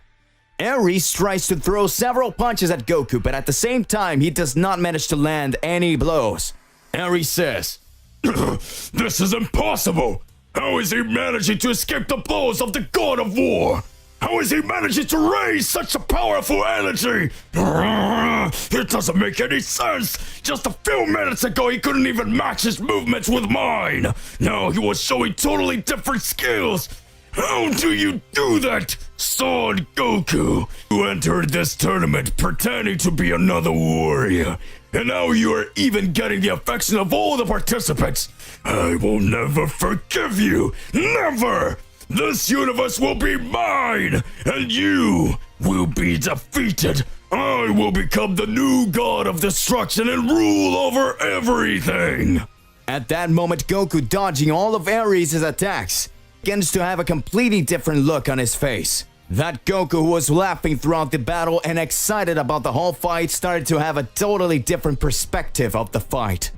Ares tries to throw several punches at Goku, but at the same time, he does not manage to land any blows. Ares says, "This is impossible! How is he managing to escape the blows of the God of War? How is he managing to raise such a powerful energy? It doesn't make any sense! Just a few minutes ago he couldn't even match his movements with mine! Now he was showing totally different skills! How do you do that, Son Goku? You entered this tournament pretending to be another warrior, and now you are even getting the affection of all the participants! I will never forgive you! Never! This universe will be mine, and you will be defeated! I will become the new god of destruction and rule over everything! At that moment, Goku, dodging all of Ares' attacks, begins to have a completely different look on his face. That Goku who was laughing throughout the battle and excited about the whole fight started to have a totally different perspective of the fight.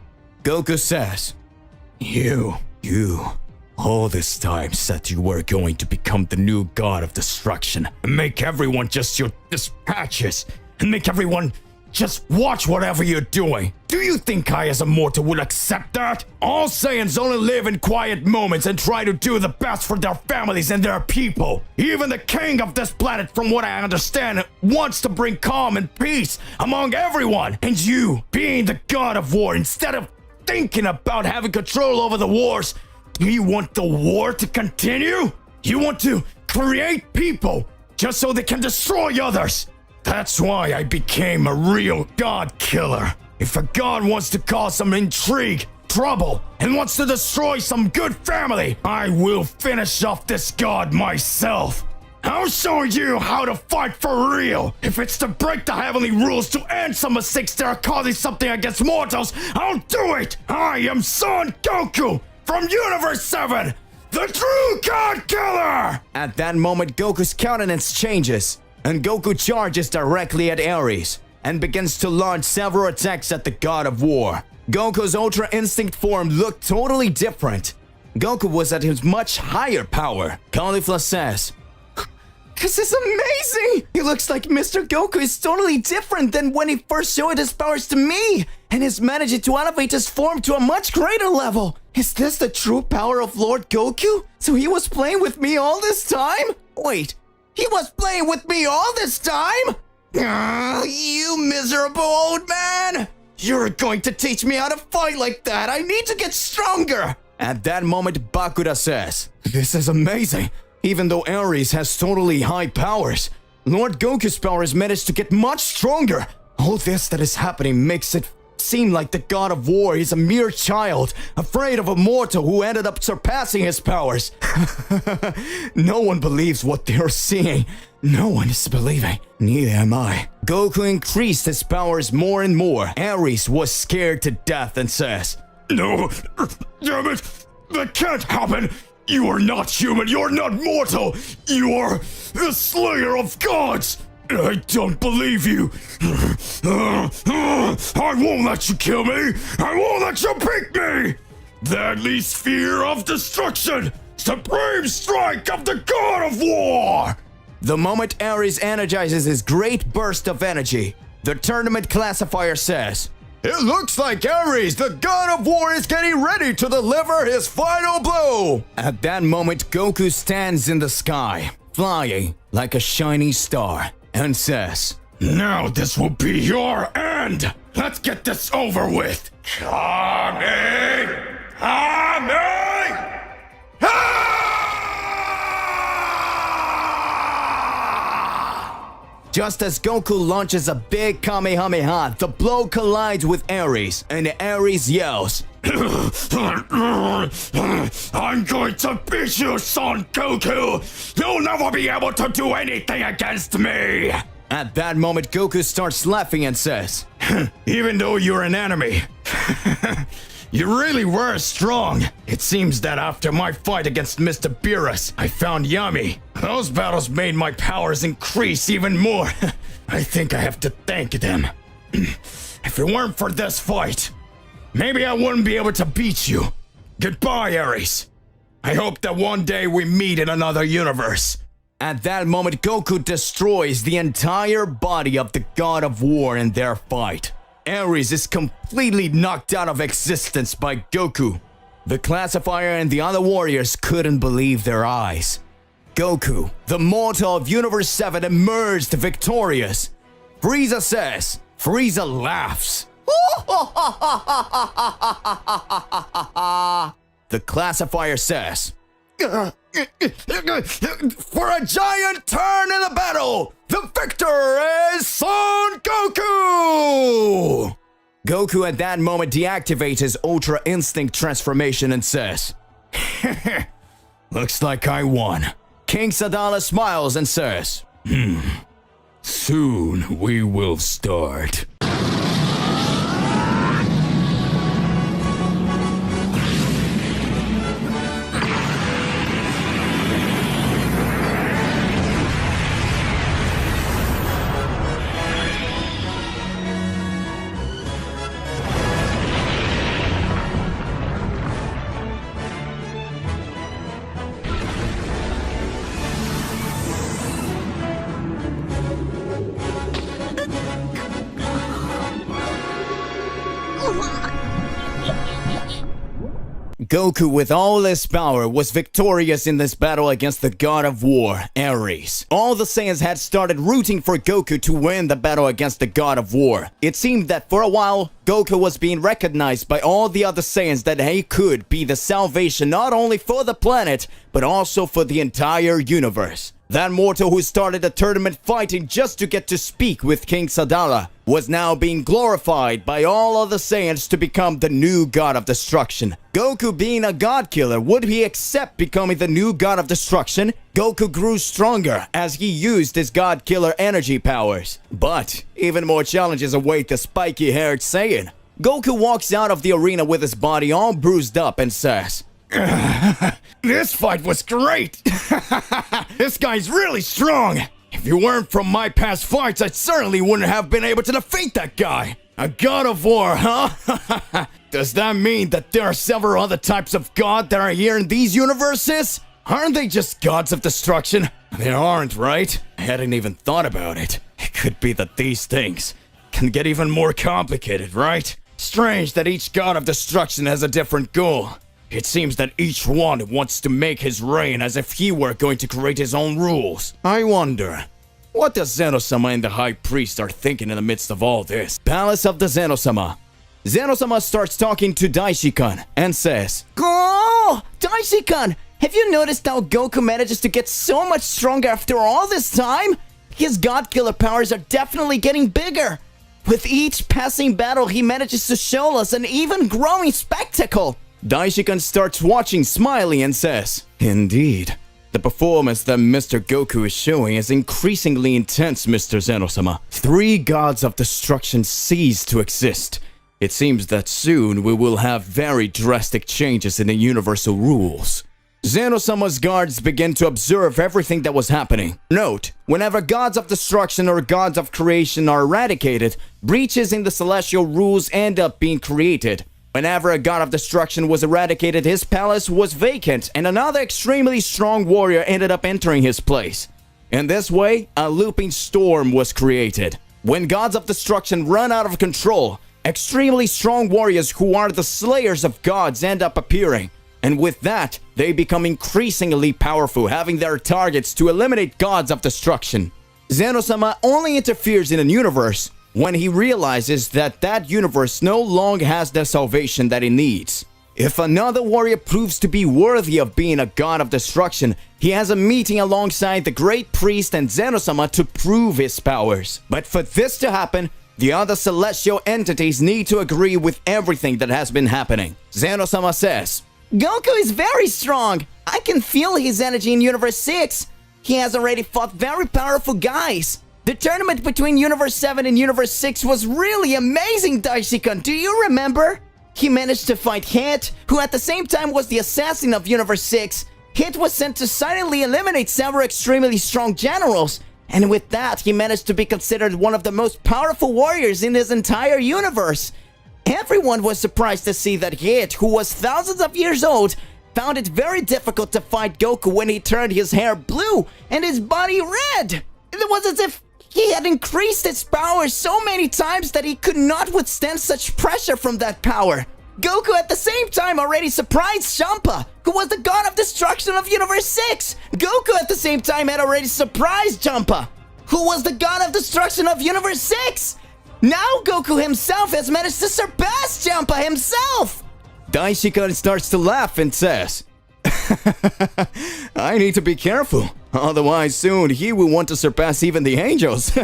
Goku says, You, all this time said you were going to become the new god of destruction and make everyone just your dispatches and make everyone just watch whatever you're doing. Do you think I as a mortal would accept that? All Saiyans only live in quiet moments and try to do the best for their families and their people. Even the king of this planet, from what I understand, wants to bring calm and peace among everyone. And you, being the god of war, instead of thinking about having control over the wars, do you want the war to continue? You want to create people just so they can destroy others. That's why I became a real god killer. If a god wants to cause some intrigue, trouble, and wants to destroy some good family, I will finish off this god myself. I'll show you how to fight for real. If it's to break the heavenly rules to end some mistakes that are causing something against mortals, I'll do it. I am Son Goku from Universe 7, the true god killer. At that moment, Goku's countenance changes, and Goku charges directly at Ares and begins to launch several attacks at the God of War. Goku's Ultra Instinct form looked totally different. Goku was at his much higher power. Caulifla says, "This is amazing! It looks like Mr. Goku is totally different than when he first showed his powers to me, and is managing to elevate his form to a much greater level. Is this the true power of Lord Goku? So he was playing with me all this time? Wait, he was playing with me all this time? You miserable old man! You're going to teach me how to fight like that! I need to get stronger!" At that moment, Bakura says, "This is amazing! Even though Ares has totally high powers, Lord Goku's powers managed to get much stronger. All this that is happening makes it seem like the God of War is a mere child, afraid of a mortal who ended up surpassing his powers." No one believes what they're seeing. No one is believing. Neither am I. Goku increased his powers more and more. Ares was scared to death and says, "No, damn it, that can't happen. You are not human, you're not mortal. You are the slayer of gods. I don't believe you. I won't let you kill me. I won't let you beat me. Deadly sphere of destruction. Supreme strike of the God of War." The moment Ares energizes his great burst of energy, the tournament classifier says, "It looks like Ares, the God of War, is getting ready to deliver his final blow." At that moment, Goku stands in the sky, flying like a shining star, and says, "Now this will be your end. Let's get this over with. Kame! Kame! Just as Goku launches a big Kamehameha, the blow collides with Ares, and Ares yells, "I'm going to beat you, Son Goku! You'll never be able to do anything against me!" At that moment, Goku starts laughing and says, "Even though you're an enemy, you really were strong. It seems that after my fight against Mr. Beerus, I found Yami. Those battles made my powers increase even more. I think I have to thank them. If it weren't for this fight, maybe I wouldn't be able to beat you. Goodbye, Ares. I hope that one day we meet in another universe. At that moment, Goku destroys the entire body of the God of War in their fight. Ares is completely knocked out of existence by Goku. The classifier and the other warriors couldn't believe their eyes. Goku, the mortal of Universe 7, emerged victorious. Frieza says. Frieza laughs. The classifier says, "For a giant turn in the battle, the victor is Son Goku!" Goku at that moment deactivates his Ultra Instinct transformation and says, "Looks like I won." King Sadala smiles and says, Soon we will start. Goku, with all his power, was victorious in this battle against the God of War, Ares. All the Saiyans had started rooting for Goku to win the battle against the God of War. It seemed that for a while, Goku was being recognized by all the other Saiyans that he could be the salvation not only for the planet, but also for the entire universe. That mortal who started the tournament fighting just to get to speak with King Sadala was now being glorified by all other Saiyans to become the new God of Destruction. Goku being a God killer, would he accept becoming the new God of Destruction? Goku grew stronger as he used his God killer energy powers. But even more challenges await the spiky-haired Saiyan. Goku walks out of the arena with his body all bruised up and says, "This fight was great! This guy's really strong! If you weren't from my past fights, I certainly wouldn't have been able to defeat that guy! A God of War, huh? Does that mean that there are several other types of God that are here in these universes? Aren't they just gods of destruction? They aren't, right? I hadn't even thought about it. It could be that these things can get even more complicated, right? Strange that each God of destruction has a different goal. It seems that each one wants to make his reign as if he were going to create his own rules. I wonder, what does Zeno-sama and the High Priest are thinking in the midst of all this? Palace of the Zeno-sama. Zeno-sama starts talking to Daishi-kun and says, Oh, Daishi-kun, have you noticed how Goku manages to get so much stronger after all this time? His God Killer powers are definitely getting bigger. With each passing battle, he manages to show us an even growing spectacle. Daishi-kun starts watching, smiling, and says, "Indeed. The performance that Mr. Goku is showing is increasingly intense, Mr. Zeno-sama. 3 gods of destruction cease to exist. It seems that soon we will have very drastic changes in the universal rules." Zeno-sama's guards begin to observe everything that was happening. Note, whenever gods of destruction or gods of creation are eradicated, breaches in the celestial rules end up being created. Whenever a god of destruction was eradicated, his palace was vacant and another extremely strong warrior ended up entering his place. In this way, a looping storm was created. When gods of destruction run out of control, extremely strong warriors who are the slayers of gods end up appearing. And with that, they become increasingly powerful, having their targets to eliminate gods of destruction. Zeno-sama only interferes in a universe when he realizes that that universe no longer has the salvation that it needs. If another warrior proves to be worthy of being a god of destruction, he has a meeting alongside the Great Priest and Zeno-sama to prove his powers. But for this to happen, the other celestial entities need to agree with everything that has been happening. Zeno-sama says, Goku is very strong. I can feel his energy in Universe 6. He has already fought very powerful guys. The tournament between Universe 7 and Universe 6 was really amazing, Daishi-kun. Do you remember? He managed to fight Hit, who at the same time was the assassin of Universe 6. Hit was sent to silently eliminate several extremely strong generals. And with that, he managed to be considered one of the most powerful warriors in his entire universe. Everyone was surprised to see that Hit, who was thousands of years old, found it very difficult to fight Goku when he turned his hair blue and his body red. It was as if he had increased his power so many times that he could not withstand such pressure from that power. Goku at the same time already surprised Champa, who was the god of destruction of Universe 6. Goku at the same time had already surprised Champa, who was the god of destruction of Universe 6. Now Goku himself has managed to surpass Champa himself. Daishikan starts to laugh and says, I need to be careful, otherwise soon he will want to surpass even the angels.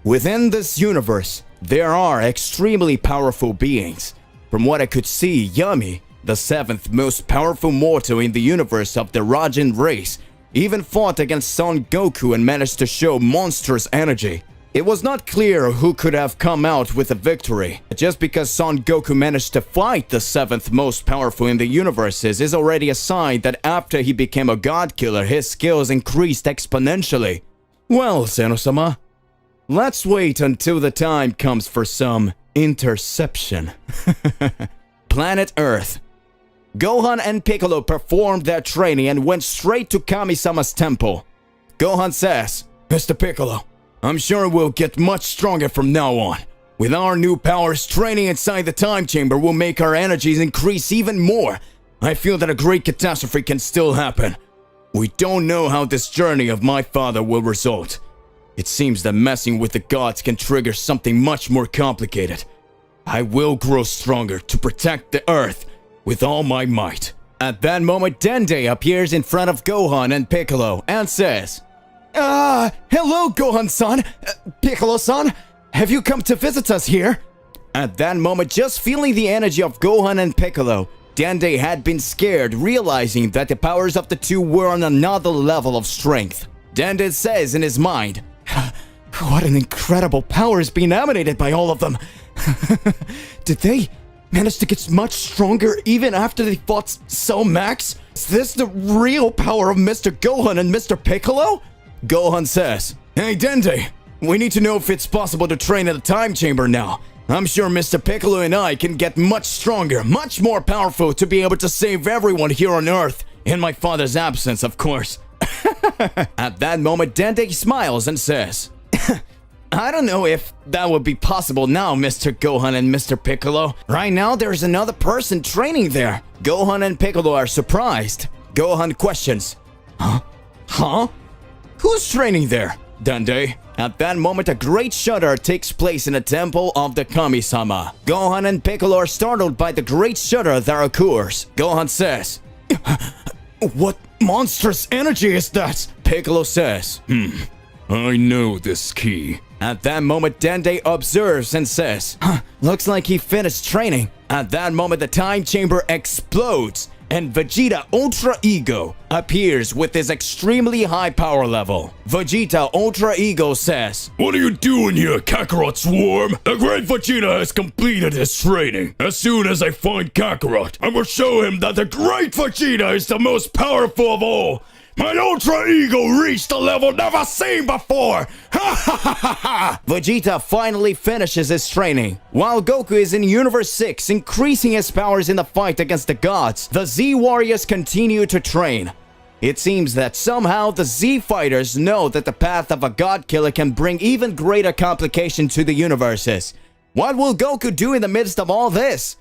Within this universe, there are extremely powerful beings. From what I could see, Yami, the 7th most powerful mortal in the universe of the Rajin race, even fought against Son Goku and managed to show monstrous energy. It was not clear who could have come out with a victory. Just because Son Goku managed to fight the 7th most powerful in the universes is already a sign that after he became a god killer, his skills increased exponentially. Well, Seno-sama, let's wait until the time comes for some interception. Planet Earth. Gohan and Piccolo performed their training and went straight to Kami-sama's temple. Gohan says, Mr. Piccolo, I'm sure we'll get much stronger from now on. With our new powers, training inside the time chamber will make our energies increase even more. I feel that a great catastrophe can still happen. We don't know how this journey of my father will result. It seems that messing with the gods can trigger something much more complicated. I will grow stronger to protect the Earth with all my might. At that moment, Dende appears in front of Gohan and Piccolo and says, hello Gohan-san, Piccolo-san, have you come to visit us here? At that moment, just feeling the energy of Gohan and Piccolo, Dende had been scared, realizing that the powers of the two were on another level of strength. Dende says in his mind, what an incredible power is being emanated by all of them. Did they manage to get much stronger even after they fought Cell Max? Is this the real power of Mr. Gohan and Mr. Piccolo? Gohan says, hey Dende, we need to know if it's possible to train at the time chamber now. I'm sure Mr. Piccolo and I can get much stronger, much more powerful to be able to save everyone here on Earth, in my father's absence, of course. At that moment, Dende smiles and says, I don't know if that would be possible now, Mr. Gohan and Mr. Piccolo. Right now, there's another person training there. Gohan and Piccolo are surprised. Gohan questions, Huh? Who's training there? Dende. At that moment, a great shudder takes place in the temple of the Kami-sama. Gohan and Piccolo are startled by the great shudder that occurs. Gohan says, what monstrous energy is that? Piccolo says, I know this key. At that moment, Dende observes and says, looks like he finished training. At that moment, the time chamber explodes and Vegeta Ultra Ego appears with his extremely high power level. Vegeta Ultra Ego says, what are you doing here, Kakarot Swarm? The great Vegeta has completed his training. As soon as I find Kakarot, I will show him that the great Vegeta is the most powerful of all. My Ultra Ego reached a level never seen before! Ha ha ha ha ha! Vegeta finally finishes his training. While Goku is in Universe 6, increasing his powers in the fight against the gods, the Z Warriors continue to train. It seems that somehow the Z Fighters know that the path of a god killer can bring even greater complication to the universes. What will Goku do in the midst of all this?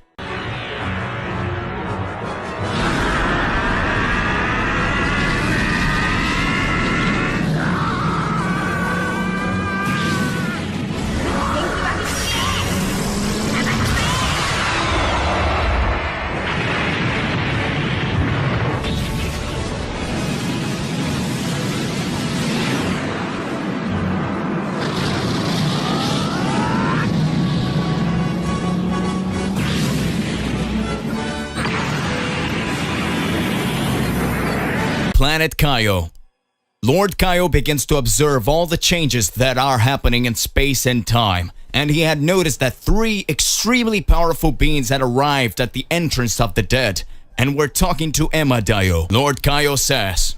Planet Kaio. Lord Kaio begins to observe all the changes that are happening in space and time, and he had noticed that 3 extremely powerful beings had arrived at the entrance of the dead and were talking to Emma Dio. Lord Kaio says,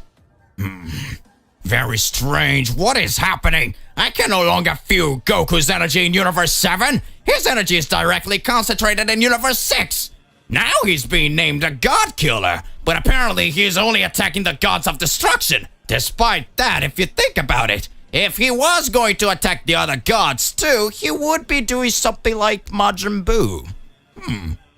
Very strange. What is happening? I can no longer feel Goku's energy in Universe 7. His energy is directly concentrated in Universe 6. Now he's being named a God Killer, but apparently he's only attacking the gods of destruction. Despite that, if you think about it, if he was going to attack the other gods too, he would be doing something like Majin Buu.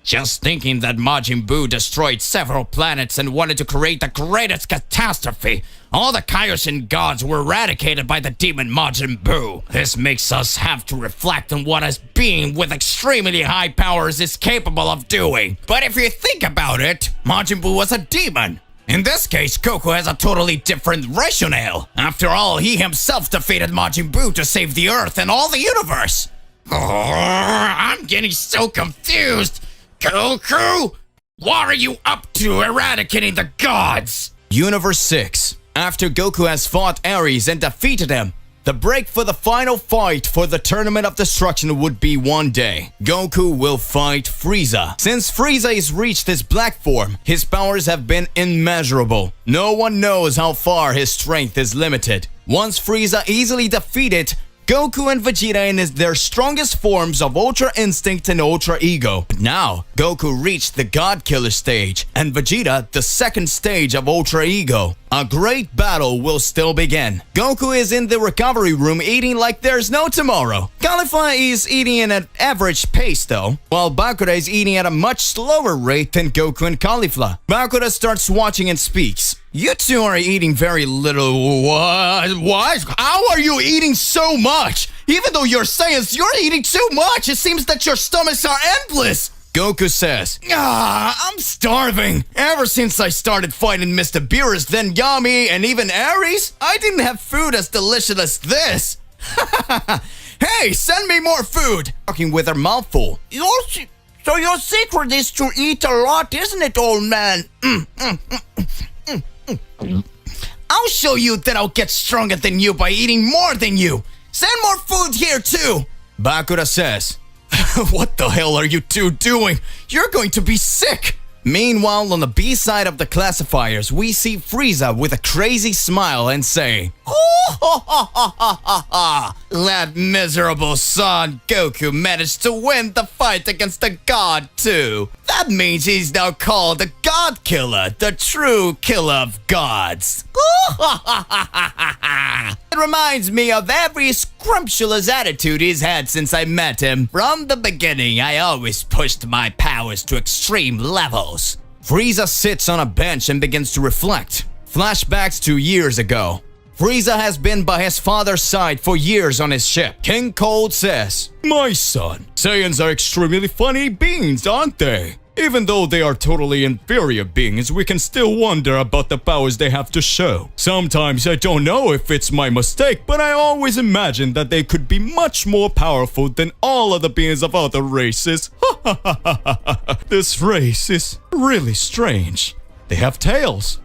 Just thinking that Majin Buu destroyed several planets and wanted to create the greatest catastrophe. All the Kaioshin gods were eradicated by the demon Majin Buu. This makes us have to reflect on what a being with extremely high powers is capable of doing. But if you think about it, Majin Buu was a demon. In this case, Goku has a totally different rationale. After all, he himself defeated Majin Buu to save the Earth and all the universe. I'm getting so confused. Goku, what are you up to eradicating the gods? Universe 6. After Goku has fought Ares and defeated him, the break for the final fight for the Tournament of Destruction would be one day. Goku will fight Frieza. Since Frieza has reached his black form, his powers have been immeasurable. No one knows how far his strength is limited. Once Frieza easily defeated, Goku and Vegeta in their strongest forms of Ultra Instinct and Ultra Ego. But now, Goku reached the God Killer stage, and Vegeta the second stage of Ultra Ego. A great battle will still begin. Goku is in the recovery room eating like there's no tomorrow. Caulifla is eating at an average pace though, while Bakura is eating at a much slower rate than Goku and Caulifla. Bakura starts watching and speaks. You two are eating very little. What? How are you eating so much? Even though you're Saiyans, you're eating too much. It seems that your stomachs are endless. Goku says, I'm starving. Ever since I started fighting Mr. Beerus, then Yami, and even Ares, I didn't have food as delicious as this. Hey, send me more food. Talking with her mouth full. So your secret is to eat a lot, isn't it, old man? I'll show you that I'll get stronger than you by eating more than you. Send more food here too. Bakura says, what the hell are you two doing? You're going to be sick. Meanwhile, on the B side of the classifiers, we see Frieza with a crazy smile and say, that miserable son Goku managed to win the fight against the god too. That means he's now called the God Killer, the true killer of gods. It reminds me of every scrumptious attitude he's had since I met him. From the beginning, I always pushed my powers to extreme levels. Frieza sits on a bench and begins to reflect. Flashbacks to years ago. Frieza has been by his father's side for years on his ship. King Cold says, my son, Saiyans are extremely funny beings, aren't they? Even though they are totally inferior beings, we can still wonder about the powers they have to show. Sometimes I don't know if it's my mistake, but I always imagine that they could be much more powerful than all of the beings of other races. This race is really strange. They have tails.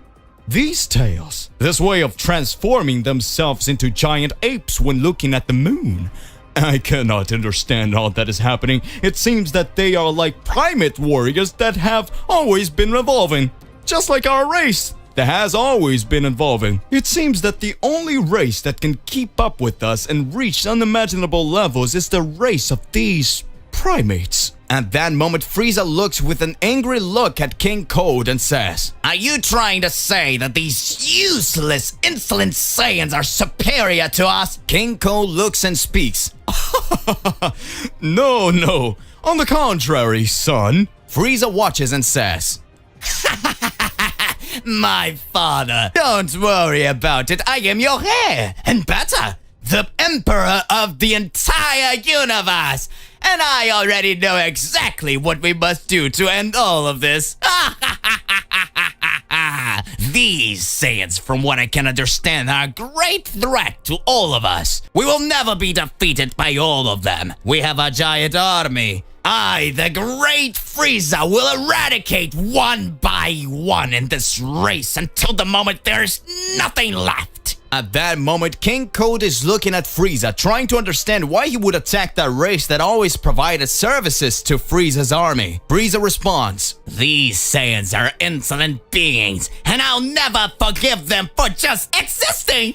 These tails. This way of transforming themselves into giant apes when looking at the moon. I cannot understand all that is happening. It seems that they are like primate warriors that have always been evolving. Just like our race that has always been evolving. It seems that the only race that can keep up with us and reach unimaginable levels is the race of these primates. At that moment, Frieza looks with an angry look at King Cold and says, are you trying to say that these useless, insolent Saiyans are superior to us? King Cold looks and speaks. No. On the contrary, son. Frieza watches and says, my father, don't worry about it. I am your heir, and better, the emperor of the entire universe. And I already know exactly what we must do to end all of this. These Saiyans, from what I can understand, are a great threat to all of us. We will never be defeated by all of them. We have a giant army. I, the great Frieza, will eradicate one by one in this race until the moment there's nothing left. At that moment, King Code is looking at Frieza, trying to understand why he would attack that race that always provided services to Frieza's army. Frieza responds, These Saiyans are insolent beings, and I'll never forgive them for just existing!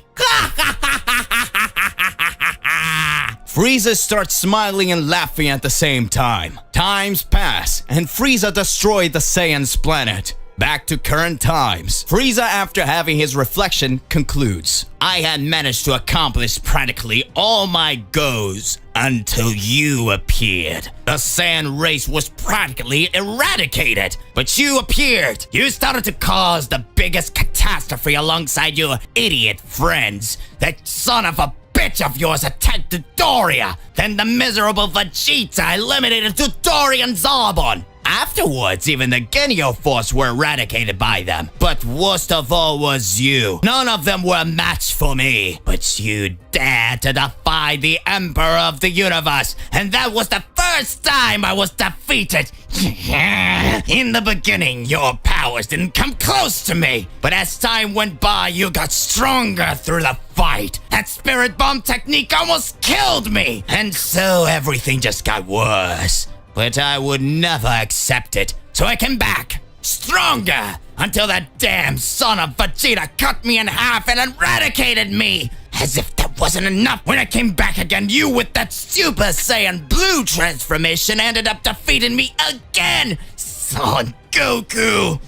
Frieza starts smiling and laughing at the same time. Times pass, and Frieza destroyed the Saiyan's planet. Back to current times. Frieza, after having his reflection, concludes, I had managed to accomplish practically all my goals until you appeared. The Saiyan race was practically eradicated, but you appeared. You started to cause the biggest catastrophe alongside your idiot friends. That son of a bitch of yours attacked Dodoria. Then the miserable Vegeta eliminated Dodoria and Zarbon. Afterwards, even the Genio Force were eradicated by them. But worst of all was you. None of them were a match for me. But you dared to defy the Emperor of the Universe, and that was the first time I was defeated. In the beginning, your powers didn't come close to me. But as time went by, you got stronger through the fight. That spirit bomb technique almost killed me. And so everything just got worse. But I would never accept it, so I came back, stronger, until that damn son of Vegeta cut me in half and eradicated me. As if that wasn't enough, when I came back again, you with that Super Saiyan Blue transformation ended up defeating me again. Son Goku.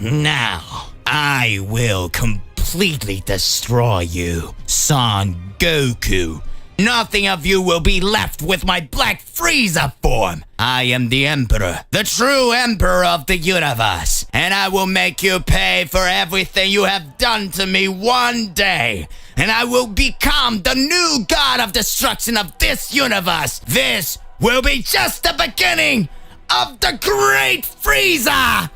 Now, I will completely destroy you, Son Goku. Nothing of you will be left with my Black Frieza form. I am the Emperor, the true Emperor of the universe, and I will make you pay for everything you have done to me one day. And I will become the new God of destruction of this universe. This will be just the beginning of the Great Frieza!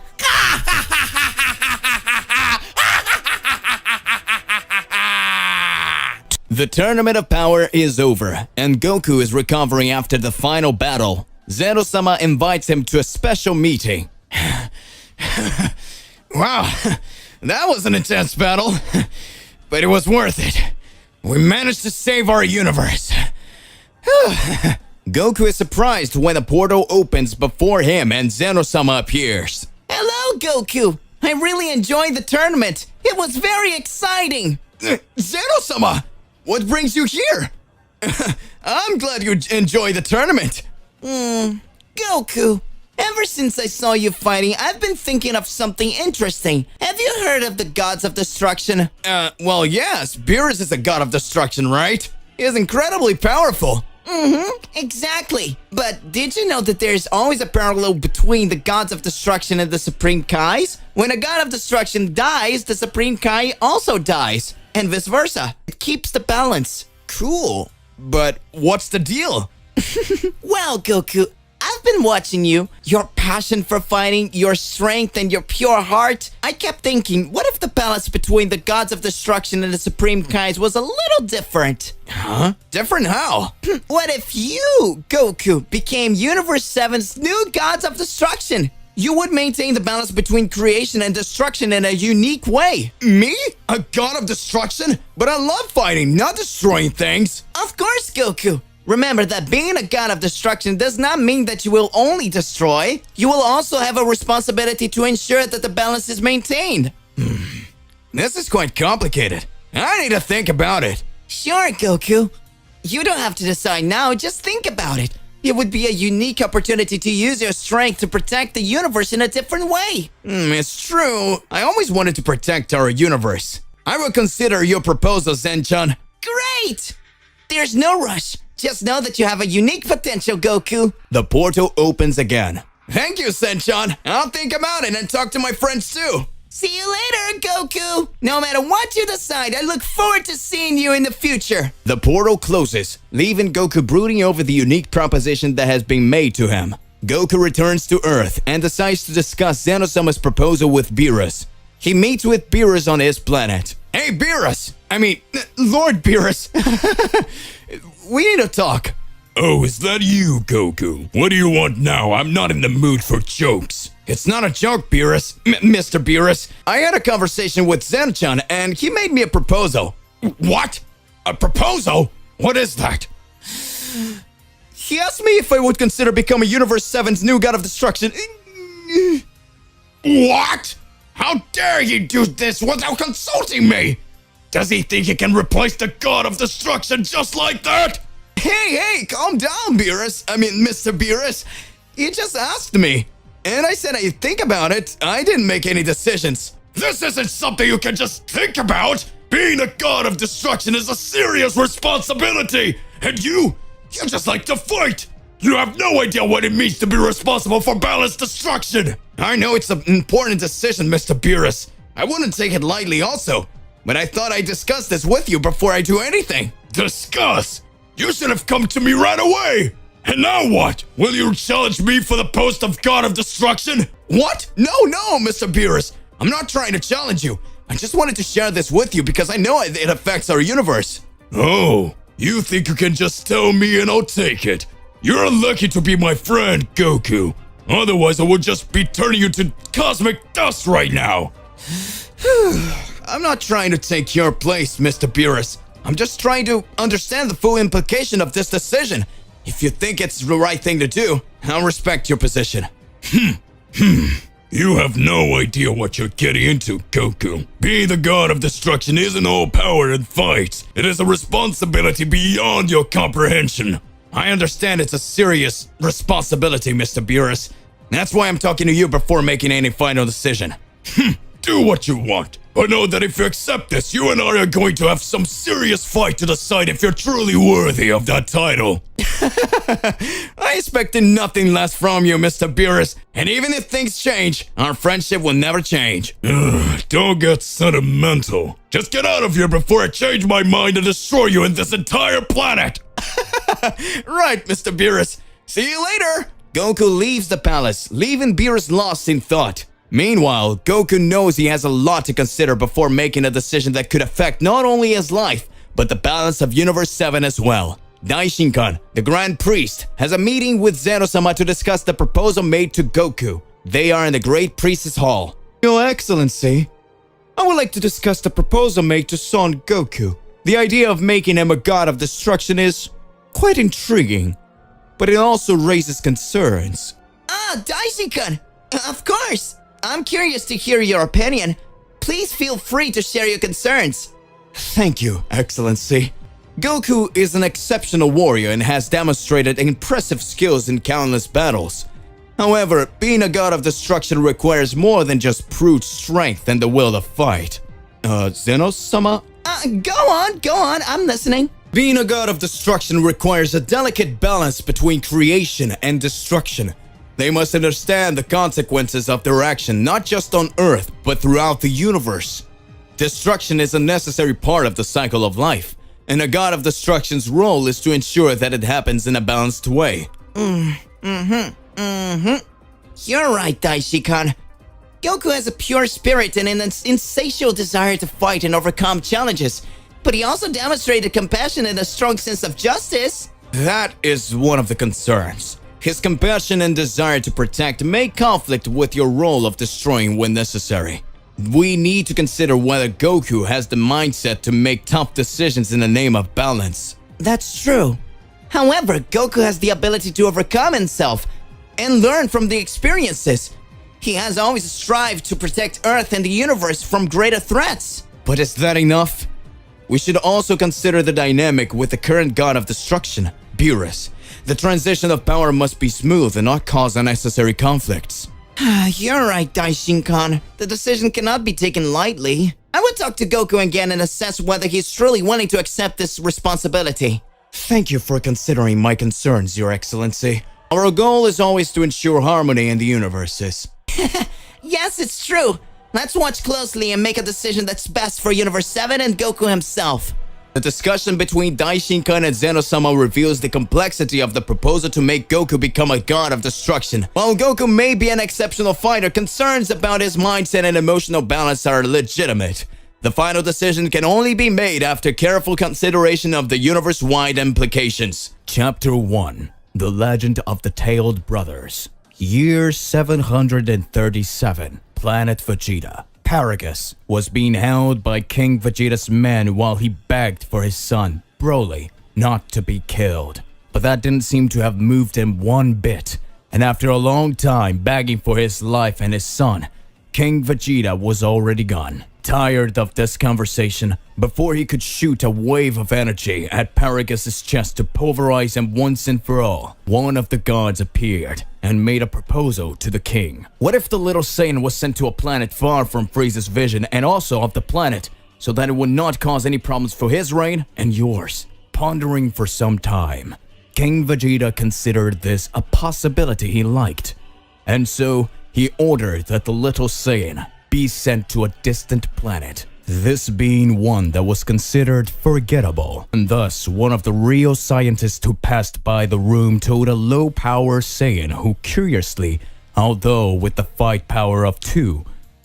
The Tournament of Power is over, and Goku is recovering after the final battle. Zeno-sama invites him to a special meeting. Wow, that was an intense battle, but it was worth it. We managed to save our universe. Goku is surprised when the portal opens before him and Zeno-sama appears. Hello, Goku! I really enjoyed the tournament. It was very exciting. Zeno-sama! What brings you here? I'm glad you enjoy the tournament. Goku, ever since I saw you fighting, I've been thinking of something interesting. Have you heard of the Gods of Destruction? Well, yes. Beerus is a god of destruction, right? He is incredibly powerful. Exactly. But did you know that there's always a parallel between the Gods of Destruction and the Supreme Kais? When a God of Destruction dies, the Supreme Kai also dies. And vice versa. It keeps the balance. Cool. But what's the deal? Well, Goku, I've been watching you. Your passion for fighting, your strength, and your pure heart. I kept thinking, what if the balance between the Gods of Destruction and the Supreme Kais was a little different? Huh? Different how? What if you, Goku, became Universe 7's new Gods of Destruction? You would maintain the balance between creation and destruction in a unique way. Me? A god of destruction? But I love fighting, not destroying things. Of course, Goku. Remember that being a god of destruction does not mean that you will only destroy. You will also have a responsibility to ensure that the balance is maintained. This is quite complicated. I need to think about it. Sure, Goku. You don't have to decide now, just think about it. It would be a unique opportunity to use your strength to protect the universe in a different way. It's true. I always wanted to protect our universe. I will consider your proposal, Zen-chan. Great! There's no rush. Just know that you have a unique potential, Goku. The portal opens again. Thank you, Zen-chan. I'll think about it and talk to my friends too. See you later, Goku! No matter what you decide, I look forward to seeing you in the future. The portal closes, leaving Goku brooding over the unique proposition that has been made to him. Goku returns to Earth and decides to discuss Zeno-sama's proposal with Beerus. He meets with Beerus on his planet. Hey, Beerus! Lord Beerus! We need to talk. Oh, is that you, Goku? What do you want now? I'm not in the mood for jokes. It's not a joke, Beerus. Mr. Beerus. I had a conversation with Zen-chan, and he made me a proposal. What? A proposal? What is that? He asked me if I would consider becoming Universe 7's new God of Destruction. What? How dare you do this without consulting me? Does he think he can replace the God of Destruction just like that? Hey, calm down, Beerus. Mr. Beerus. You just asked me. And I said I'd think about it. I didn't make any decisions. This isn't something you can just think about. Being a God of Destruction is a serious responsibility. And you just like to fight. You have no idea what it means to be responsible for balanced destruction. I know it's an important decision, Mr. Beerus. I wouldn't take it lightly also. But I thought I'd discuss this with you before I do anything. Discuss? You should have come to me right away. And now what? Will you challenge me for the post of God of Destruction? What? No, Mr. Beerus. I'm not trying to challenge you. I just wanted to share this with you because I know it affects our universe. Oh, you think you can just tell me and I'll take it? You're unlucky to be my friend, Goku. Otherwise, I would just be turning you to cosmic dust right now. I'm not trying to take your place, Mr. Beerus. I'm just trying to understand the full implication of this decision. If you think it's the right thing to do, I'll respect your position. You have no idea what you're getting into, Goku. Being the God of Destruction isn't all power and fight. It is a responsibility beyond your comprehension. I understand it's a serious responsibility, Mr. Beerus. That's why I'm talking to you before making any final decision. Do what you want. But know that if you accept this, you and I are going to have some serious fight to decide if you're truly worthy of that title. I expected nothing less from you, Mr. Beerus. And even if things change, our friendship will never change. Don't get sentimental. Just get out of here before I change my mind and destroy you and this entire planet. Right, Mr. Beerus. See you later. Goku leaves the palace, leaving Beerus lost in thought. Meanwhile, Goku knows he has a lot to consider before making a decision that could affect not only his life, but the balance of Universe 7 as well. Daishinkan, the Grand Priest, has a meeting with Zeno-sama to discuss the proposal made to Goku. They are in the Great Priestess Hall. Your Excellency, I would like to discuss the proposal made to Son Goku. The idea of making him a god of destruction is quite intriguing, but it also raises concerns. Daishinkan, of course. I'm curious to hear your opinion. Please feel free to share your concerns. Thank you, Excellency. Goku is an exceptional warrior and has demonstrated impressive skills in countless battles. However, being a god of destruction requires more than just brute strength and the will to fight. Zeno-sama? Go on, I'm listening. Being a god of destruction requires a delicate balance between creation and destruction. They must understand the consequences of their action not just on Earth, but throughout the universe. Destruction is a necessary part of the cycle of life, and a god of destruction's role is to ensure that it happens in a balanced way. You're right, Daishinkan. Goku has a pure spirit and an insatiable desire to fight and overcome challenges, but he also demonstrated compassion and a strong sense of justice. That is one of the concerns. His compassion and desire to protect may conflict with your role of destroying when necessary. We need to consider whether Goku has the mindset to make tough decisions in the name of balance. That's true. However, Goku has the ability to overcome himself and learn from the experiences. He has always strived to protect Earth and the universe from greater threats. But is that enough? We should also consider the dynamic with the current god of destruction, Beerus. The transition of power must be smooth and not cause unnecessary conflicts. You're right, Daishinkan. The decision cannot be taken lightly. I would talk to Goku again and assess whether he's truly willing to accept this responsibility. Thank you for considering my concerns, Your Excellency. Our goal is always to ensure harmony in the universes. Yes, it's true. Let's watch closely and make a decision that's best for Universe 7 and Goku himself. The discussion between Daishinkan and Zeno-sama reveals the complexity of the proposal to make Goku become a god of destruction. While Goku may be an exceptional fighter, concerns about his mindset and emotional balance are legitimate. The final decision can only be made after careful consideration of the universe-wide implications. Chapter 1: The Legend of the Tailed Brothers. Year 737, Planet Vegeta. Paragus was being held by King Vegeta's men while he begged for his son, Broly, not to be killed. But that didn't seem to have moved him one bit, and after a long time begging for his life and his son, King Vegeta was already gone. Tired of this conversation, before he could shoot a wave of energy at Paragus' chest to pulverize him once and for all, one of the gods appeared and made a proposal to the king. What if the little Saiyan was sent to a planet far from Frieza's vision and also of the planet, so that it would not cause any problems for his reign and yours? Pondering for some time, King Vegeta considered this a possibility he liked, and so he ordered that the little Saiyan be sent to a distant planet, this being one that was considered forgettable. And thus, one of the real scientists who passed by the room told a low-power Saiyan who curiously, although with the fight power of 2,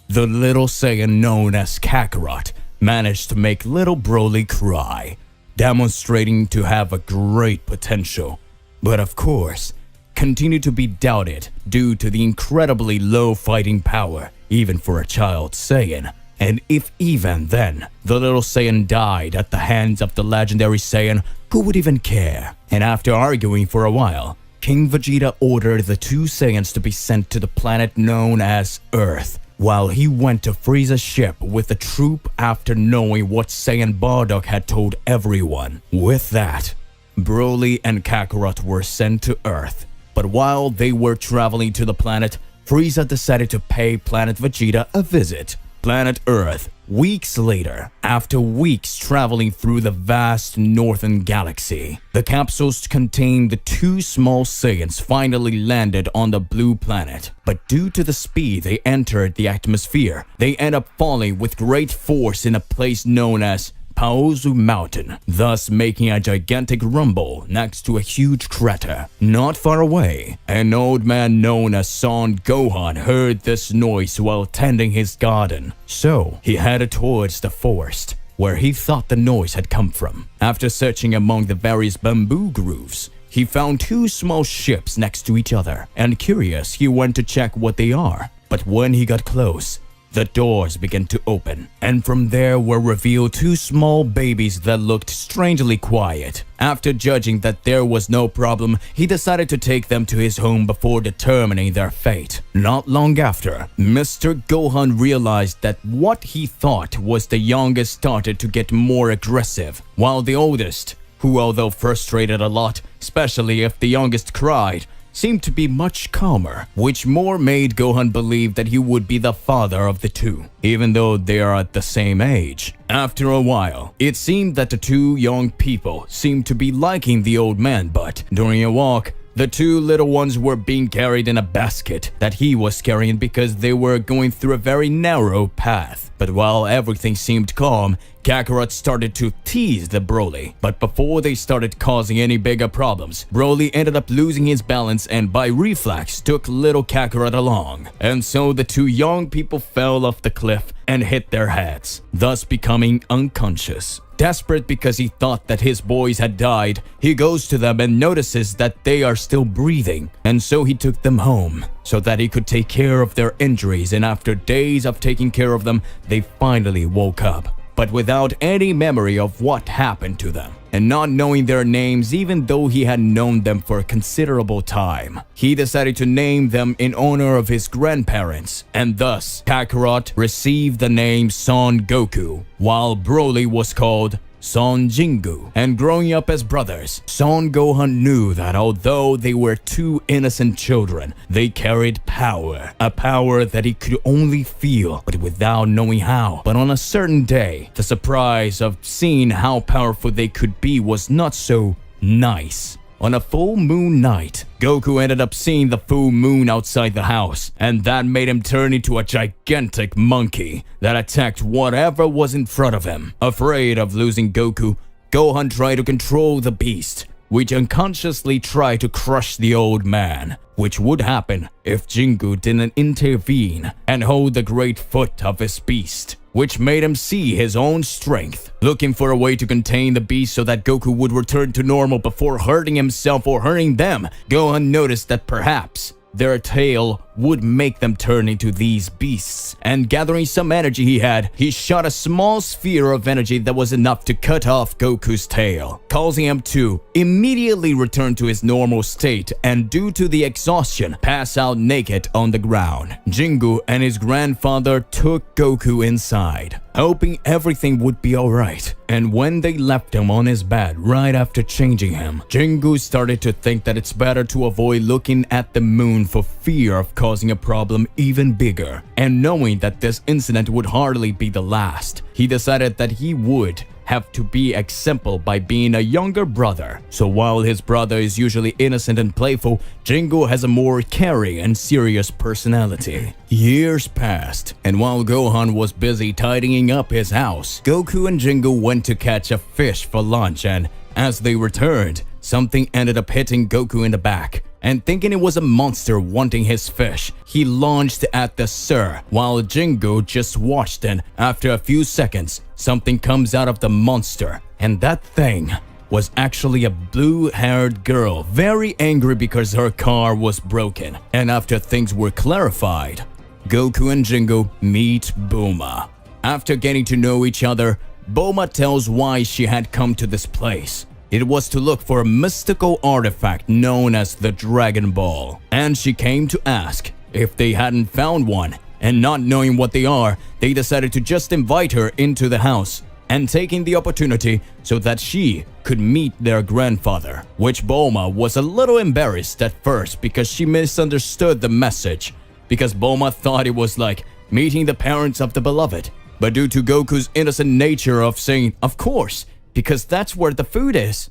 the little Saiyan known as Kakarot managed to make little Broly cry, demonstrating to have a great potential. But of course, continued to be doubted due to the incredibly low fighting power, even for a child Saiyan. And if even then, the little Saiyan died at the hands of the legendary Saiyan, who would even care? And after arguing for a while, King Vegeta ordered the 2 Saiyans to be sent to the planet known as Earth, while he went to Frieza's ship with the troop after knowing what Saiyan Bardock had told everyone. With that, Broly and Kakarot were sent to Earth. But while they were traveling to the planet, Frieza decided to pay Planet Vegeta a visit. Planet Earth. Weeks later, after weeks traveling through the vast northern galaxy, the capsules containing the 2 small Saiyans finally landed on the blue planet. But due to the speed they entered the atmosphere, they end up falling with great force in a place known as Paozu Mountain, thus making a gigantic rumble next to a huge crater. Not far away, an old man known as Son Gohan heard this noise while tending his garden. So, he headed towards the forest, where he thought the noise had come from. After searching among the various bamboo grooves, he found 2 small ships next to each other, and curious, he went to check what they are. But when he got close, the doors began to open, and from there were revealed 2 small babies that looked strangely quiet. After judging that there was no problem, he decided to take them to his home before determining their fate. Not long after, Mr. Gohan realized that what he thought was the youngest started to get more aggressive, while the oldest, who although frustrated a lot, especially if the youngest cried, seemed to be much calmer, which more made Gohan believe that he would be the father of the 2, even though they are at the same age. After a while, it seemed that the 2 young people seemed to be liking the old man, but during a walk, the 2 little ones were being carried in a basket that he was carrying because they were going through a very narrow path. But while everything seemed calm, Kakarot started to tease the Broly. But before they started causing any bigger problems, Broly ended up losing his balance and by reflex took little Kakarot along. And so the 2 young people fell off the cliff and hit their heads, thus becoming unconscious. Desperate because he thought that his boys had died, he goes to them and notices that they are still breathing, and so he took them home so that he could take care of their injuries, and after days of taking care of them, they finally woke up, but without any memory of what happened to them. And not knowing their names even though he had known them for a considerable time, he decided to name them in honor of his grandparents, and thus Kakarot received the name Son Goku, while Broly was called Son Jingu. And growing up as brothers, Son Gohan knew that although they were 2 innocent children, they carried power, a power that he could only feel, but without knowing how. But on a certain day, the surprise of seeing how powerful they could be was not so nice. On a full moon night, Goku ended up seeing the full moon outside the house, and that made him turn into a gigantic monkey that attacked whatever was in front of him. Afraid of losing Goku, Gohan tried to control the beast, which unconsciously tried to crush the old man, which would happen if Jingu didn't intervene and hold the great foot of his beast, which made him see his own strength. Looking for a way to contain the beast so that Goku would return to normal before hurting himself or hurting them, Gohan noticed that perhaps their tail would make them turn into these beasts. And gathering some energy he had, he shot a small sphere of energy that was enough to cut off Goku's tail, causing him to immediately return to his normal state and, due to the exhaustion, pass out naked on the ground. Jingu and his grandfather took Goku inside, hoping everything would be alright. And when they left him on his bed right after changing him, Jingu started to think that it's better to avoid looking at the moon for fear of causing a problem even bigger. And knowing that this incident would hardly be the last, he decided that he would have to be example by being a younger brother. So while his brother is usually innocent and playful, Jingu has a more caring and serious personality. Years passed, and while Gohan was busy tidying up his house, Goku and Jingu went to catch a fish for lunch, and as they returned, something ended up hitting Goku in the back. And thinking it was a monster wanting his fish, he launched at the sir, while Jingu just watched, and after a few seconds, something comes out of the monster, and that thing was actually a blue-haired girl, very angry because her car was broken. And after things were clarified, Goku and Jingu meet Bulma. After getting to know each other, Bulma tells why she had come to this place. It was to look for a mystical artifact known as the Dragon Ball, and she came to ask if they hadn't found one, and not knowing what they are, they decided to just invite her into the house, and taking the opportunity so that she could meet their grandfather, which Bulma was a little embarrassed at first because she misunderstood the message, because Bulma thought it was like meeting the parents of the beloved, but due to Goku's innocent nature of saying, of course, because that's where the food is,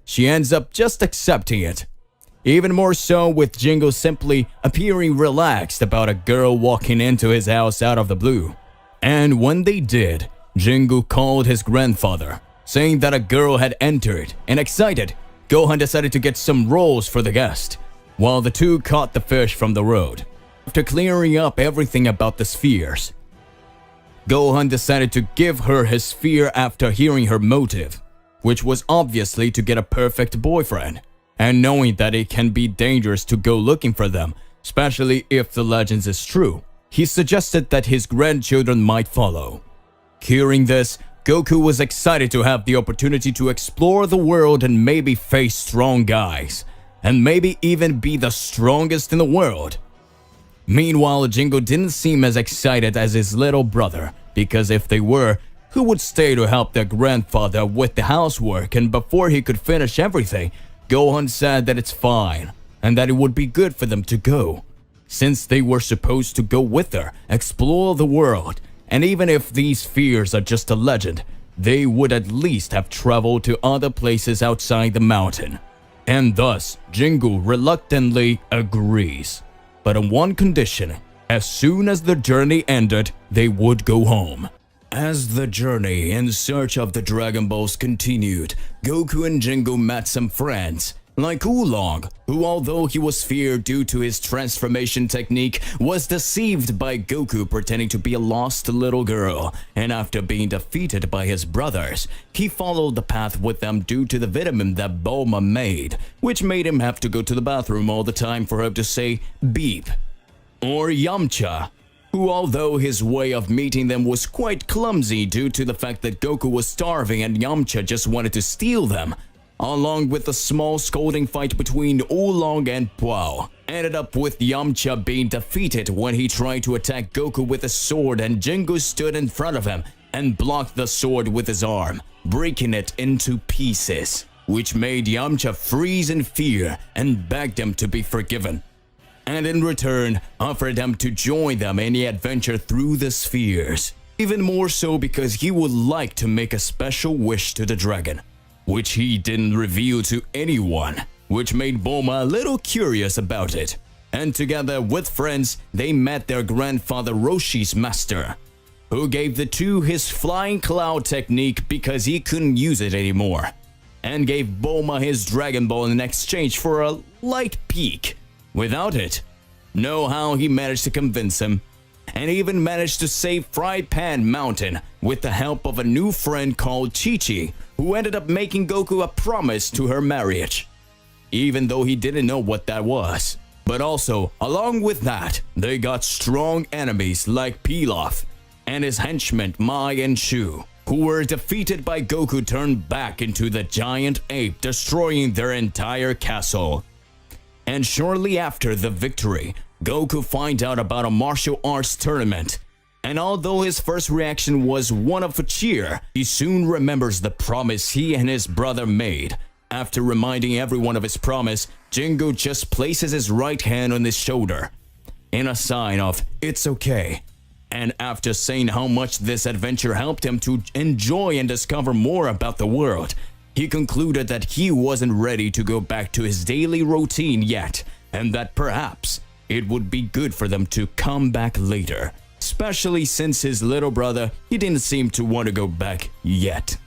she ends up just accepting it. Even more so with Jingu simply appearing relaxed about a girl walking into his house out of the blue. And when they did, Jingu called his grandfather, saying that a girl had entered, and excited, Gohan decided to get some rolls for the guest, while the two caught the fish from the road. After clearing up everything about the spheres, Gohan decided to give her his sphere after hearing her motive, which was obviously to get a perfect boyfriend, and knowing that it can be dangerous to go looking for them, especially if the legends is true. He suggested that his grandchildren might follow. Hearing this, Goku was excited to have the opportunity to explore the world and maybe face strong guys, and maybe even be the strongest in the world. Meanwhile, Jingu didn't seem as excited as his little brother, because if they were, who would stay to help their grandfather with the housework? And before he could finish everything, Gohan said that it's fine, and that it would be good for them to go, since they were supposed to go with her, explore the world, and even if these spheres are just a legend, they would at least have traveled to other places outside the mountain. And thus, Jingu reluctantly agrees, but on one condition: as soon as the journey ended, they would go home. As the journey in search of the Dragon Balls continued, Goku and Jingu met some friends, like Oolong, who, although he was feared due to his transformation technique, was deceived by Goku pretending to be a lost little girl, and after being defeated by his brothers, he followed the path with them due to the vitamin that Bulma made, which made him have to go to the bathroom all the time for him to say beep. Or Yamcha, who, although his way of meeting them was quite clumsy due to the fact that Goku was starving and Yamcha just wanted to steal them, along with a small scolding fight between Oolong and Puao, ended up with Yamcha being defeated when he tried to attack Goku with a sword, and Jingu stood in front of him and blocked the sword with his arm, breaking it into pieces, which made Yamcha freeze in fear and begged him to be forgiven, and in return offered him to join them in the adventure through the spheres. Even more so because he would like to make a special wish to the dragon, which he didn't reveal to anyone, which made Bulma a little curious about it. And together with friends, they met their grandfather Roshi's master, who gave the two his flying cloud technique because he couldn't use it anymore, and gave Bulma his Dragon Ball in exchange for a light peek. Without it, know how he managed to convince him, and even managed to save Fry Pan Mountain with the help of a new friend called Chi-Chi, who ended up making Goku a promise to her marriage, even though he didn't know what that was. But also, along with that, they got strong enemies like Pilaf and his henchmen Mai and Shu, who were defeated by Goku turned back into the giant ape, destroying their entire castle. And shortly after the victory, Goku finds out about a martial arts tournament. And although his first reaction was one of cheer, he soon remembers the promise he and his brother made. After reminding everyone of his promise, Jingo just places his right hand on his shoulder in a sign of "it's okay." And after saying how much this adventure helped him to enjoy and discover more about the world, he concluded that he wasn't ready to go back to his daily routine yet, and that perhaps it would be good for them to come back later. Especially since his little brother, he didn't seem to want to go back yet.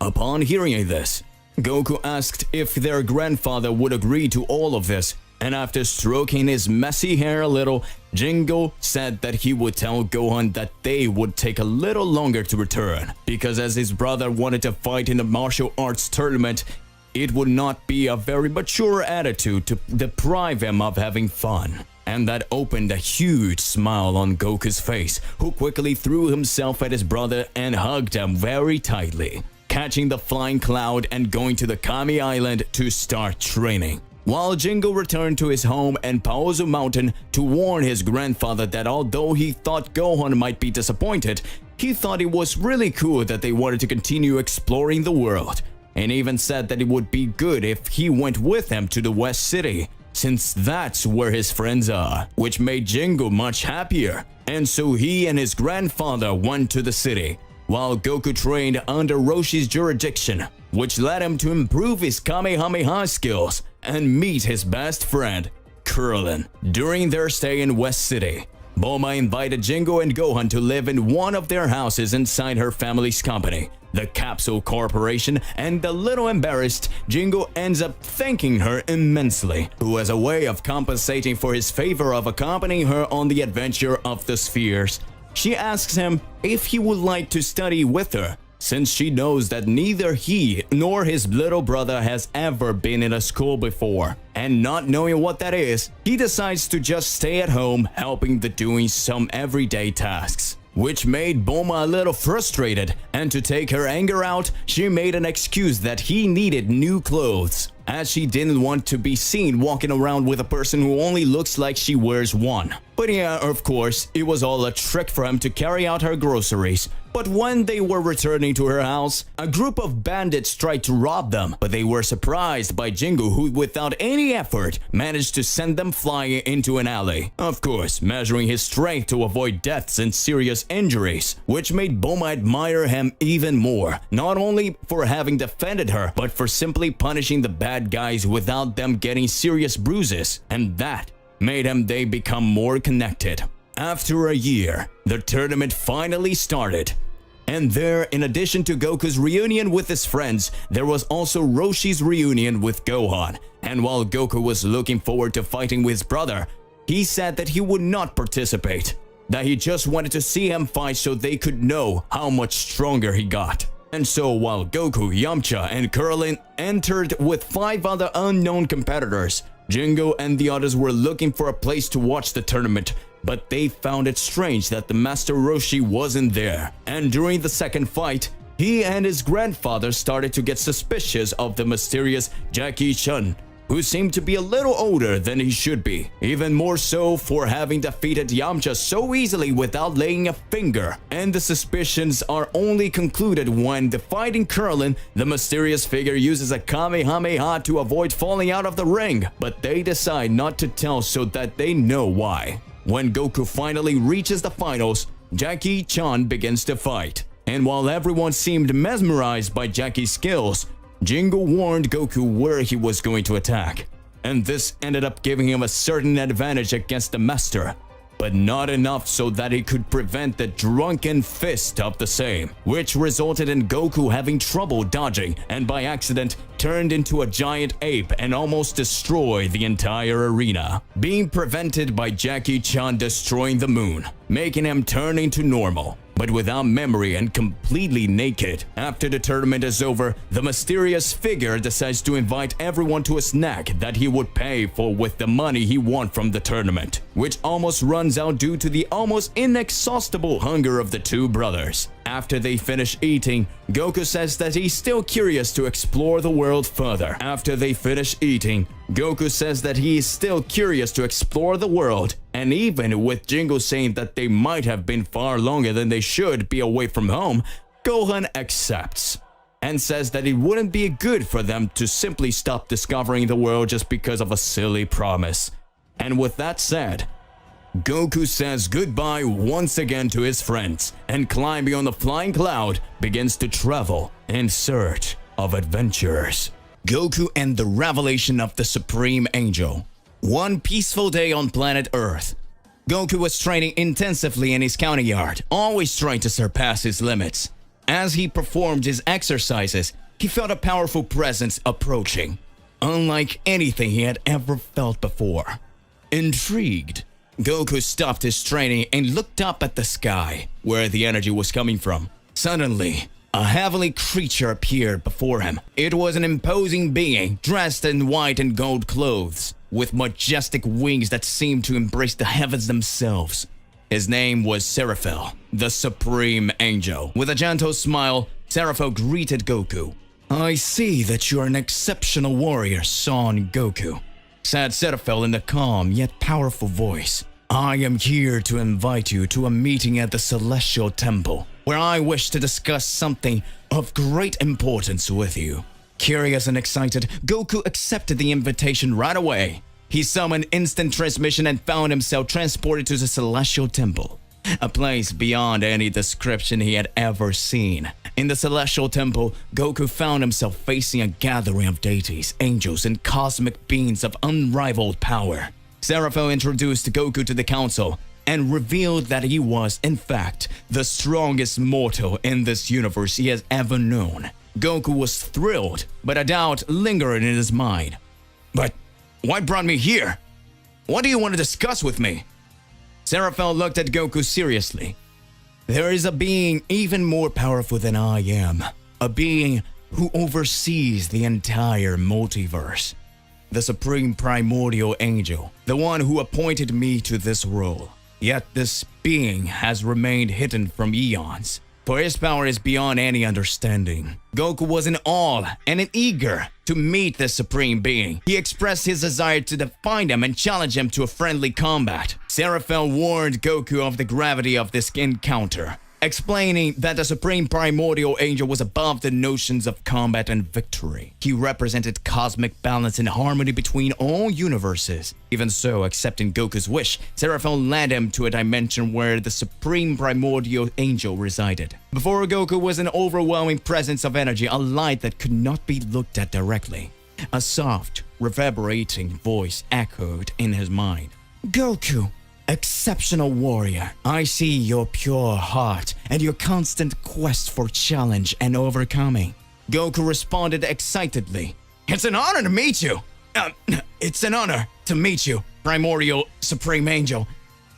Upon hearing this, Goku asked if their grandfather would agree to all of this, and after stroking his messy hair a little, Jingo said that he would tell Gohan that they would take a little longer to return, because as his brother wanted to fight in the martial arts tournament, it would not be a very mature attitude to deprive him of having fun. And that opened a huge smile on Goku's face, who quickly threw himself at his brother and hugged him very tightly, catching the flying cloud and going to the Kami Island to start training. While Jingo returned to his home in Paozu Mountain to warn his grandfather that although he thought Gohan might be disappointed, he thought it was really cool that they wanted to continue exploring the world, and even said that it would be good if he went with him to the West City, since that's where his friends are, which made Jingo much happier. And so he and his grandfather went to the city, while Goku trained under Roshi's jurisdiction, which led him to improve his Kamehameha skills and meet his best friend, Krillin. During their stay in West City, Bulma invited Jingo and Gohan to live in one of their houses inside her family's company, the Capsule Corporation, and a little embarrassed, Jingo ends up thanking her immensely, who as a way of compensating for his favor of accompanying her on the adventure of the spheres, she asks him if he would like to study with her, since she knows that neither he nor his little brother has ever been in a school before. And not knowing what that is, he decides to just stay at home helping the doing some everyday tasks, which made Bulma a little frustrated, and to take her anger out, she made an excuse that he needed new clothes, as she didn't want to be seen walking around with a person who only looks like she wears one. But yeah, of course, it was all a trick for him to carry out her groceries. But when they were returning to her house, a group of bandits tried to rob them, but they were surprised by Jingo, who without any effort managed to send them flying into an alley. Of course, measuring his strength to avoid deaths and serious injuries, which made Bulma admire him even more, not only for having defended her, but for simply punishing the bad guys without them getting serious bruises, and that made they become more connected. After a year, the tournament finally started. And there, in addition to Goku's reunion with his friends, there was also Roshi's reunion with Gohan. And while Goku was looking forward to fighting with his brother, he said that he would not participate, that he just wanted to see him fight so they could know how much stronger he got. And so while Goku, Yamcha, and Krillin entered with 5 other unknown competitors, Jingo and the others were looking for a place to watch the tournament, but they found it strange that the Master Roshi wasn't there. And during the second fight, he and his grandfather started to get suspicious of the mysterious Jackie Chun, who seemed to be a little older than he should be, even more so for having defeated Yamcha so easily without laying a finger. And the suspicions are only concluded when, defeating Krillin, the mysterious figure uses a Kamehameha to avoid falling out of the ring, but they decide not to tell so that they know why. When Goku finally reaches the finals, Jackie Chan begins to fight, and while everyone seemed mesmerized by Jackie's skills, Jingo warned Goku where he was going to attack, and this ended up giving him a certain advantage against the master, but not enough so that he could prevent the drunken fist of the same, which resulted in Goku having trouble dodging and by accident turned into a giant ape and almost destroyed the entire arena, being prevented by Jackie Chan destroying the moon, making him turn into normal. but without memory and completely naked. After the tournament is over, the mysterious figure decides to invite everyone to a snack that he would pay for with the money he won from the tournament, which almost runs out due to the almost inexhaustible hunger of the two brothers. After they finish eating, Goku says that he's still curious to explore the world further. After they finish eating, Goku says that he is still curious to explore the world, and even with Jingo saying that they might have been far longer than they should be away from home, Gohan accepts and says that it wouldn't be good for them to simply stop discovering the world just because of a silly promise. And with that said, Goku says goodbye once again to his friends and climbing on the flying cloud begins to travel in search of adventures. Goku and the revelation of the Supreme Angel. One peaceful day on planet Earth. Goku was training intensively in his counting yard, always trying to surpass his limits. As he performed his exercises, he felt a powerful presence approaching, unlike anything he had ever felt before. Intrigued, Goku stopped his training and looked up at the sky, where the energy was coming from. Suddenly, a heavenly creature appeared before him. It was an imposing being, dressed in white and gold clothes, with majestic wings that seemed to embrace the heavens themselves. His name was Seraphil, the Supreme Angel. With a gentle smile, Seraphil greeted Goku. "I see that you are an exceptional warrior, Son Goku," said Seraphil in a calm yet powerful voice. "I am here to invite you to a meeting at the Celestial Temple, where I wish to discuss something of great importance with you." Curious and excited, Goku accepted the invitation right away. He summoned instant transmission and found himself transported to the Celestial Temple, a place beyond any description he had ever seen. In the Celestial Temple, Goku found himself facing a gathering of deities, angels, and cosmic beings of unrivaled power. Seraphil introduced Goku to the council and revealed that he was, in fact, the strongest mortal in this universe he has ever known. Goku was thrilled, but a doubt lingered in his mind. "But what brought me here? What do you want to discuss with me?" Seraphil looked at Goku seriously. "There is a being even more powerful than I am, a being who oversees the entire multiverse. The Supreme Primordial Angel, the one who appointed me to this role. Yet this being has remained hidden from eons, for his power is beyond any understanding." Goku was in awe and eager to meet this Supreme Being. He expressed his desire to define him and challenge him to a friendly combat. Seraphil warned Goku of the gravity of this encounter, explaining that the Supreme Primordial Angel was above the notions of combat and victory. He represented cosmic balance and harmony between all universes. Even so, accepting Goku's wish, Seraphil led him to a dimension where the Supreme Primordial Angel resided. Before Goku was an overwhelming presence of energy, a light that could not be looked at directly. A soft, reverberating voice echoed in his mind. "Goku, exceptional warrior, I see your pure heart and your constant quest for challenge and overcoming." Goku responded excitedly. "It's an honor to meet you. It's an honor to meet you, Primordial Supreme Angel.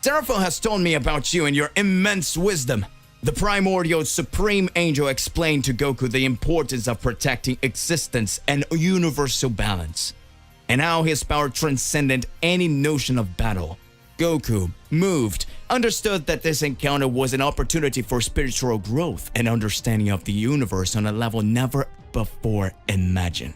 Seraphil has told me about you and your immense wisdom." The Primordial Supreme Angel explained to Goku the importance of protecting existence and universal balance, and how his power transcended any notion of battle. Goku, moved, understood that this encounter was an opportunity for spiritual growth and understanding of the universe on a level never before imagined.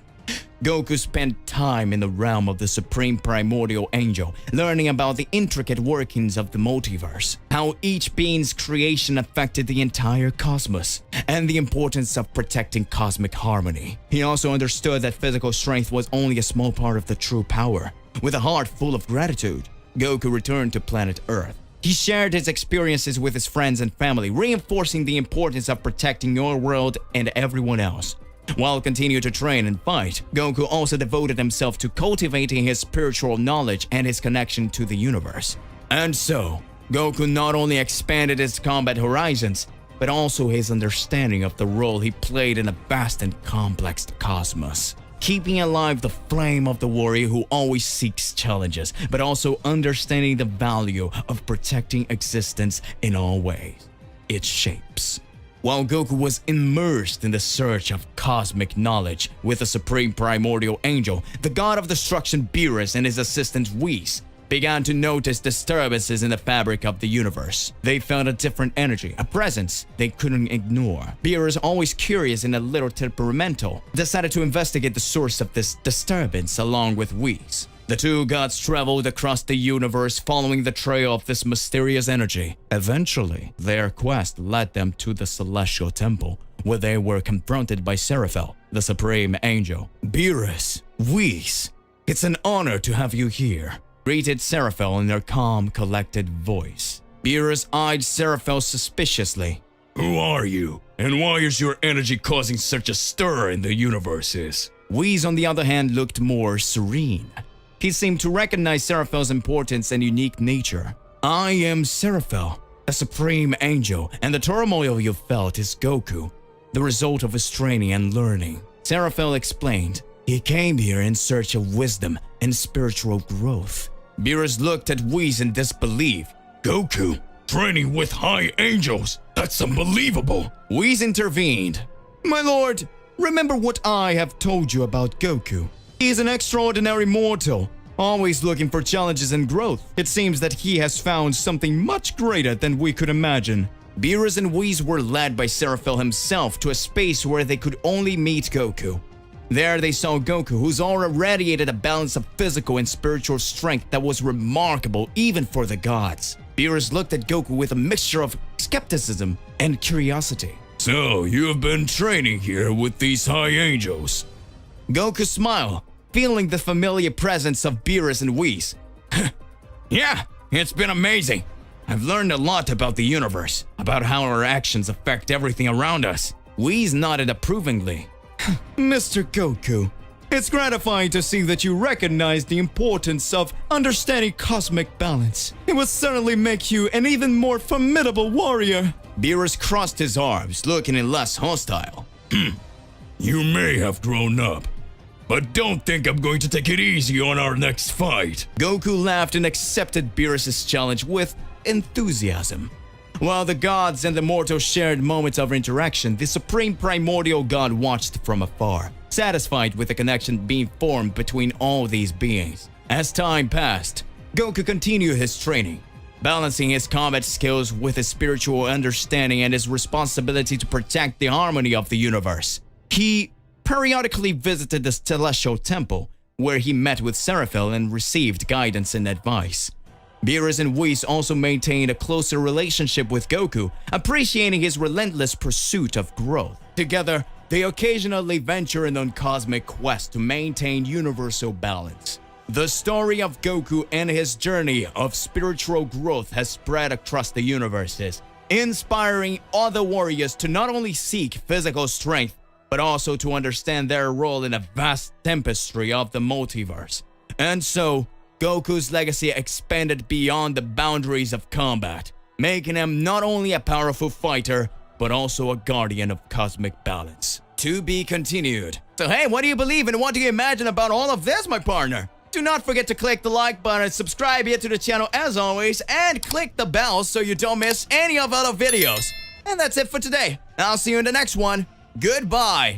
Goku spent time in the realm of the Supreme Primordial Angel, learning about the intricate workings of the multiverse, how each being's creation affected the entire cosmos, and the importance of protecting cosmic harmony. He also understood that physical strength was only a small part of the true power. With a heart full of gratitude, Goku returned to planet Earth. He shared his experiences with his friends and family, reinforcing the importance of protecting your world and everyone else. While continuing to train and fight, Goku also devoted himself to cultivating his spiritual knowledge and his connection to the universe. And so, Goku not only expanded his combat horizons, but also his understanding of the role he played in a vast and complex cosmos. Keeping alive the flame of the warrior who always seeks challenges, but also understanding the value of protecting existence in all ways. its shapes. While Goku was immersed in the search of cosmic knowledge with the Supreme Primordial Angel, the god of destruction Beerus and his assistant Whis began to notice disturbances in the fabric of the universe. They felt a different energy, a presence they couldn't ignore. Beerus, always curious and a little temperamental, decided to investigate the source of this disturbance along with Whis. The two gods traveled across the universe following the trail of this mysterious energy. Eventually, their quest led them to the Celestial Temple, where they were confronted by Seraphel, the Supreme Angel. Beerus, Whis, it's an honor to have you here, greeted Seraphel in their calm, collected voice. Beerus eyed Seraphel suspiciously. Who are you? And why is your energy causing such a stir in the universes? Whis, on the other hand, looked more serene. He seemed to recognize Seraphel's importance and unique nature. I am Seraphel, a supreme angel, and the turmoil you felt is Goku, the result of his training and learning. Seraphel explained. He came here in search of wisdom and spiritual growth. Beerus looked at Whis in disbelief. Goku, training with high angels? That's unbelievable! Whis intervened. My lord, remember what I have told you about Goku. He is an extraordinary mortal, always looking for challenges and growth. It seems that he has found something much greater than we could imagine. Beerus and Whis were led by Seraphel himself to a space where they could only meet Goku. There they saw Goku, whose aura radiated a balance of physical and spiritual strength that was remarkable even for the gods. Beerus looked at Goku with a mixture of skepticism and curiosity. So, you have been training here with these high angels? Goku smiled, feeling the familiar presence of Beerus and Whis. Yeah, it's been amazing. I've learned a lot about the universe, about how our actions affect everything around us. Whis nodded approvingly. Mr. Goku, it's gratifying to see that you recognize the importance of understanding cosmic balance. It will certainly make you an even more formidable warrior. Beerus crossed his arms, looking less hostile. You may have grown up, but don't think I'm going to take it easy on our next fight. Goku laughed and accepted Beerus' challenge with enthusiasm. While the gods and the mortals shared moments of interaction, the Supreme Primordial God watched from afar, satisfied with the connection being formed between all these beings. As time passed, Goku continued his training, balancing his combat skills with his spiritual understanding and his responsibility to protect the harmony of the universe. He periodically visited the Celestial Temple, where he met with Seraphel and received guidance and advice. Beerus and Whis also maintained a closer relationship with Goku, appreciating his relentless pursuit of growth. Together, they occasionally ventured on cosmic quests to maintain universal balance. The story of Goku and his journey of spiritual growth has spread across the universes, inspiring other warriors to not only seek physical strength, but also to understand their role in a vast tapestry of the multiverse. And so, Goku's legacy expanded beyond the boundaries of combat, making him not only a powerful fighter, but also a guardian of cosmic balance. To be continued. So hey, what do you believe and what do you imagine about all of this, my partner? Do not forget to click the like button, subscribe here to the channel as always, and click the bell so you don't miss any of our other videos. And that's it for today. I'll see you in the next one. Goodbye.